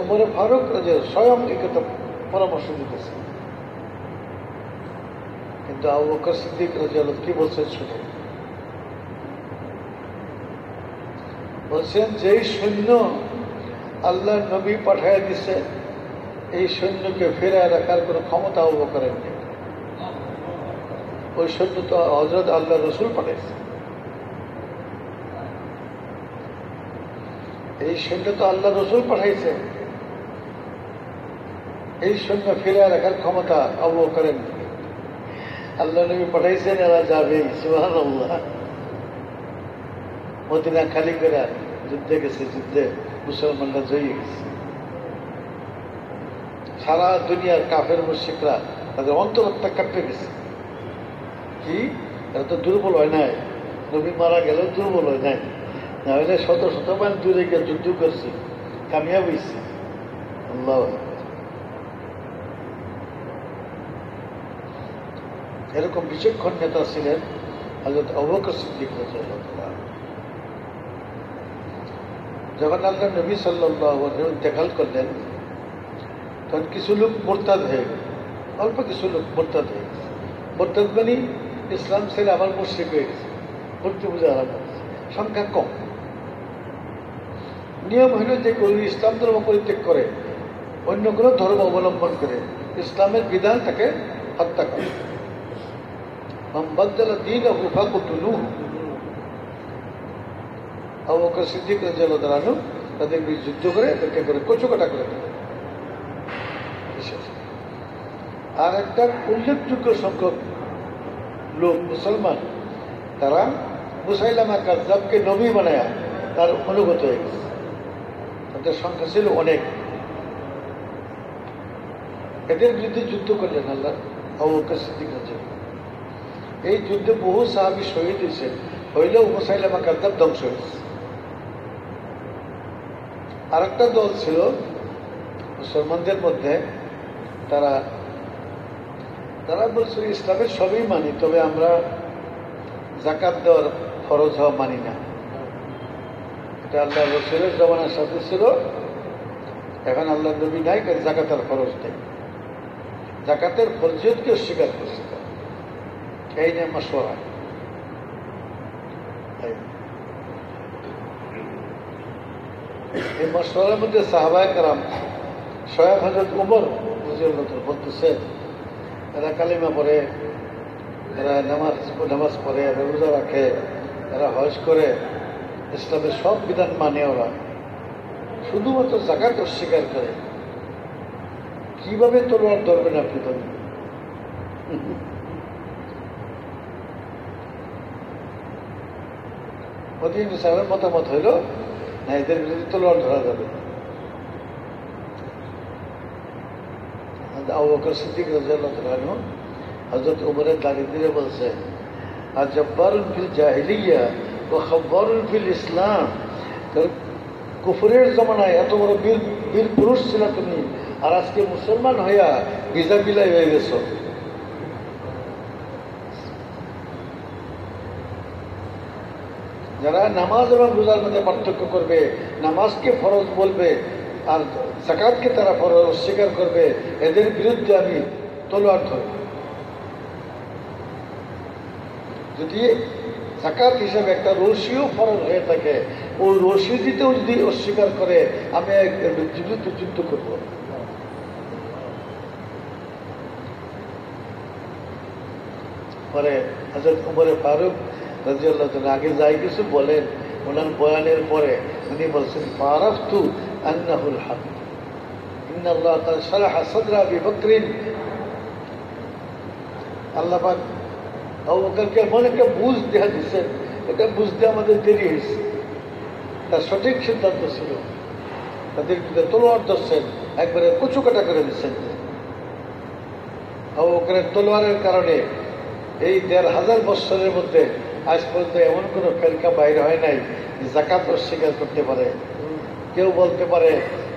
Speaker 1: ওমর ফারুক স্বয়ং এই কথা পরামর্শ দিতেছে, কিন্তু আবু বকর সিদ্দিক রাদিয়াল্লাহু কি বলছেন শুনে, বলছেন যেই সৈন্য আল্লাহ নবী পাঠায় দিছে, এই সৈন্যকে ফেরায় রাখার কোনো ক্ষমতা আবু বকরের নেই। ওই সৈন্য তো হযরত আল্লাহ রসুল পাঠাইছে, এই সৈন্য তো আল্লাহ রসুল পাঠাইছে, এই সৈন্য ফেরায় রাখার ক্ষমতা আবু বকরের নেই। আল্লাহ নবী পাঠাইছেন, এরা যাবেই, সুবহানাল্লাহ। মদিনা খালি করে যুদ্ধে গেছে, যুদ্ধে মুসলমানরা জয়ী গেছে। সারা দুনিয়ার কাফের মুশরিকরা তাদের অন্তরাত্মা কাঁপে গেছে। কি এরা তো দুর্বল হয় নাই, নবী মারা গেলেও দুর্বল হয় নাই, না হলে শত শত মাইল দূরে গিয়ে যুদ্ধ করছে, কামিয়াব হয়েছে। আল্লাহু আকবার। এরকম বিচক্ষণ নেতা ছিলেন হযরত আবু বকর সিদ্দিক রাদিয়াল্লাহু তাআলা। যখন আল্লাহ নবী সাল্লাল্লাহু আলাইহি ওয়াসাল্লাম ইন্তেকাল করলেন, তখন কিছু লোক মুরতাদ হয়ে গেল, অল্প কিছু লোক মুরতাদ হয়ে গেছে। মুরতাদ মানে ইসলাম ছেড়ে আবার মুশরিক হয়ে গেছে, মূর্তি পূজা আরম্ভ করেছে, সংখ্যা কম। নিয়ম হইল যে কেউ ইসলাম ধর্ম পরিত্যাগ করে অন্য কোনো ধর্ম অবলম্বন করে ইসলামের বিধান তাকে হত্যা করে। আবু বকর সিদ্দিক রাদিয়াল্লাহু তাআলা আনহু তাদের বিরুদ্ধে যুদ্ধ করে এদেরকে করে কচুকাটা করে দিলেন। আর একটা উল্লেখযোগ্য সংখ্যক লোক মুসলমান, তারা মুসাইলামা কাযযাবকে নবী বানায়া তার অনুগত হয়ে গেছে। তাদের সংখ্যা ছিল অনেক। এদের বিরুদ্ধে যুদ্ধ করলেন আল্লাহ আবু বকর সিদ্দিক রাদিয়াল্লাহু। এই যুদ্ধে বহু সাহাবী শহীদ হয়েছেন, হইলেও মুসাইলামা কাযযাব ধ্বংস হয়েছে। আরেকটা দল ছিল মুসলমানদের মধ্যে, তারা বলছিল ইসলামের সবই মানি, তবে আমরা যাকাত দেওয়ার ফরজ হওয়া মানি না। এটা আল্লাহ রাসূলের জমানার সাথে ছিল, এখন আল্লাহ নবী নাই, যাকাতের ফরজ নেই। যাকাতের ফরজিয়তকে অস্বীকার করছে। এই নিয়ে মাশওয়ারা। এই মাশওয়ারার মধ্যে সাহাবায়ে কেরাম স্বয়ং হযরত ওমর রাদিয়াল্লাহু তাআলা বলতেছে, এরা কালিমা পড়ে, এরা নামাজ পড়ে, এরা রোজা রাখে, এরা হজ করে, ইসলামের সব বিধান মানে, ওরা শুধুমাত্র যাকাত অস্বীকার করে। কিভাবে তলোয়ার ধরবেন আপনি? ধরবেন মদিনা সাহেবের মতামত হইল না, এদের বিরুদ্ধে তলোয়ার ধরা যাবে। আবু বকর সিদ্দিক রাদিয়াল্লাহু তাআলা আনহু হযরত ওমরের দাঁড়িয়ে দিয়ে বলছে, আজব্বারুন ফিল জাহিলিয়া ওয়া খাব্বারুন ফিল ইসলাম। কুফরের জমানায় এত বড় বীর পুরুষ ছিল তুমি, আর আজকে মুসলমান হইয়া ভিজা বিলাই হয়ে গেছ। যারা নামাজ এবং রোজার মধ্যে পার্থক্য করবে, নামাজকে ফরজ বলবে আর যাকাতকে তারা ফরজ অস্বীকার করবে, এদের বিরুদ্ধে আমি তলোয়ার ধরব। যদি যাকাত হিসাবে একটা রশিও ফরজ হয়ে থাকে, ওই রশি দিতেও যদি অস্বীকার করে, আমি যুদ্ধ করব। পরে হযরত ওমর ফারুক রাদিয়াল্লাহু তাআলা আগে যাই কিছু বলেন, ওনার বয়ানের পরে উনি বলছেন, ফারাফতু আন্নাহুল হক, ইন্নাল্লাহ তাআলা শারাহা সাদরা আবি বকরিন। আল্লাহ পাক আবু বকরকে এমন একটা বুঝ দেখা দিচ্ছেন, এটা বুঝতে আমাদের দেরি হয়েছে। তার সঠিক সিদ্ধান্ত ছিল, তাদের বিরুদ্ধে তলোয়ার ধরছেন, একবারে কচুকাটা করে দিচ্ছেন। আবু বকরের তলোয়ারের কারণে এই ১৫০০ বৎসরের মধ্যে আজ পর্যন্ত এমন কোনো ফেরকা বাইরে হয় নাই যাকাত অস্বীকার করতে পারে। কেউ বলতে পারে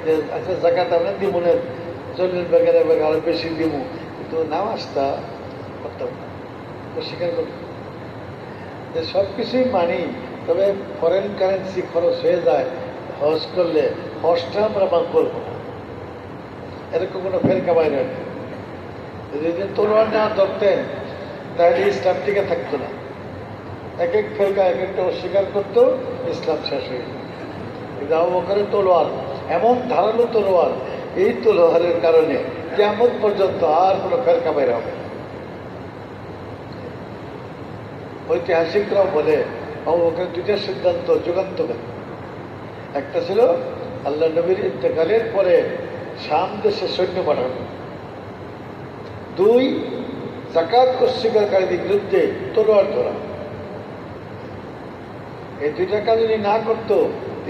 Speaker 1: যে আচ্ছা যাকাত আমরা দিব না, ৪০ ভাগের আরো বেশি দিব, কিন্তু নামাজটা করতাম না, অস্বীকার করতাম। যে সব কিছুই মানি, তবে ফরেন কারেন্সি খরচ হয়ে যায় হজ করলে, হজটা আমরা করবো না, এরকম কোনো ফেরকা বাইরে হয় না। যদি তলোয়ার না ধরতেন তাহলে ইসলাম টিকে থাকতো না। এক এক ফেরকা এক একটা অস্বীকার করতো, ইসলাম শেষ হয়ে যেত। কিন্তু আবু বকরের তলোয়ার এমন ধারালো তলোয়ার, এই তলোয়ারের কারণে কিয়ামত পর্যন্ত আর কোনো ফেরকা বাইরে হবে। ঐতিহাসিকরাও বলে আবু বকরের দুইটা সিদ্ধান্ত যুগান্তকারী। একটা ছিল আল্লাহ নবীর ইন্তেকালের পরে শাম দেশে সৈন্য পাঠানো, ২ যাকাত অস্বীকারীদের বিরুদ্ধে তলোয়ার ধরা। এই দুইটা কাজ যদি না করতো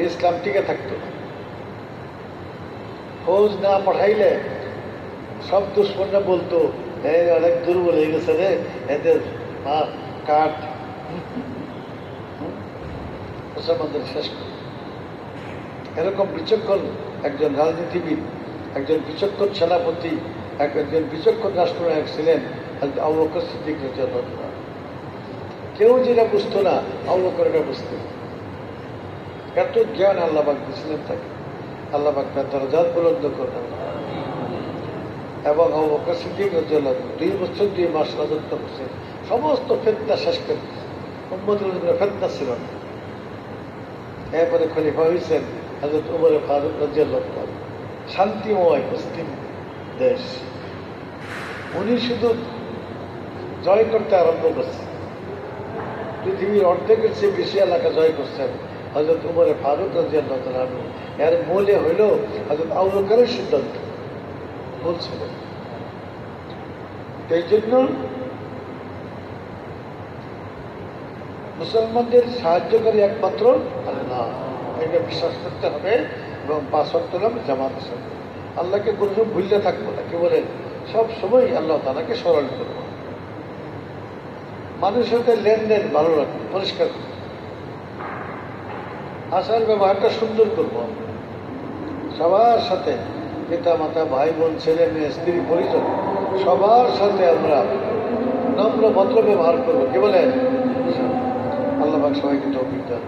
Speaker 1: ইসলাম টিকে থাকতো না। ফৌজ না পাঠাইলে সব দুশ্মনরা বলতো, অনেক দুর্বল হয়ে গেছে রে, এদের কাঠ মুসলমানদের শেষ করে। এরকম বিচক্ষণ একজন রাজনীতিবিদ একজন বিচক্ষণ সেনাপতি, একজন বিচক্ষণ রাষ্ট্রনায়ক ছিলেন আবু বকর সিদ্দিক রাদিয়াল্লাহু তাআলা। কেউ যেটা বুঝতো না আবু বকর এটা বুঝতেন। এত জ্ঞান আল্লাহ পাক দিয়েছিলেন তাকে। আল্লাহ পাক তার দরজাত বুলন্দ করলেন। এবং আবু বকর সিদ্দিক রাদিয়াল্লাহু তাআলা 2 বছর 2 মাস রাজত্ব করছেন। সমস্ত ফিতনা শেষ করে উম্মতের উপরে ফিতনা ছিল না। এরপরে খলিফা হয়েছেন হযরত উমর ফারুক রাদিয়াল্লাহু তাআলা। শান্তিময় মুসলিম দেশ। উনি শুধু জয় করতে আরম্ভ করছেন। পৃথিবীর অর্ধেকের চেয়ে বেশি এলাকা জয় করছেন হযরত উমর ফারুক রাদিয়াল্লাহু তাআলা। এর মূলে হইল হযরত আবু বকরের সিদ্ধান্ত বলছিল। এই জন্য মুসলমানদের সাহায্যকারী একমাত্র আল্লাহ, এটা বিশ্বাস করতে হবে। এবং 5 ওয়াক্ত নামাজ জামাতের সাথে আল্লাহকে কোনো সময় ভুললে থাকবো না। কি বলেন? সব সময় আল্লাহ তাআলাকে স্মরণ করব। মানুষের সাথে লেনদেন ভালো রাখবো, পরিষ্কার করবো, আচার ব্যবহারটা সুন্দর করব। সবার সাথে পিতা মাতা ভাই বোন ছেলে মেয়ে স্ত্রী পরিজন সবার সাথে আমরা নম্র ভদ্র ব্যবহার করবো। কি বলেন? আল্লাহ পাক সবাইকে তৌফিক দান।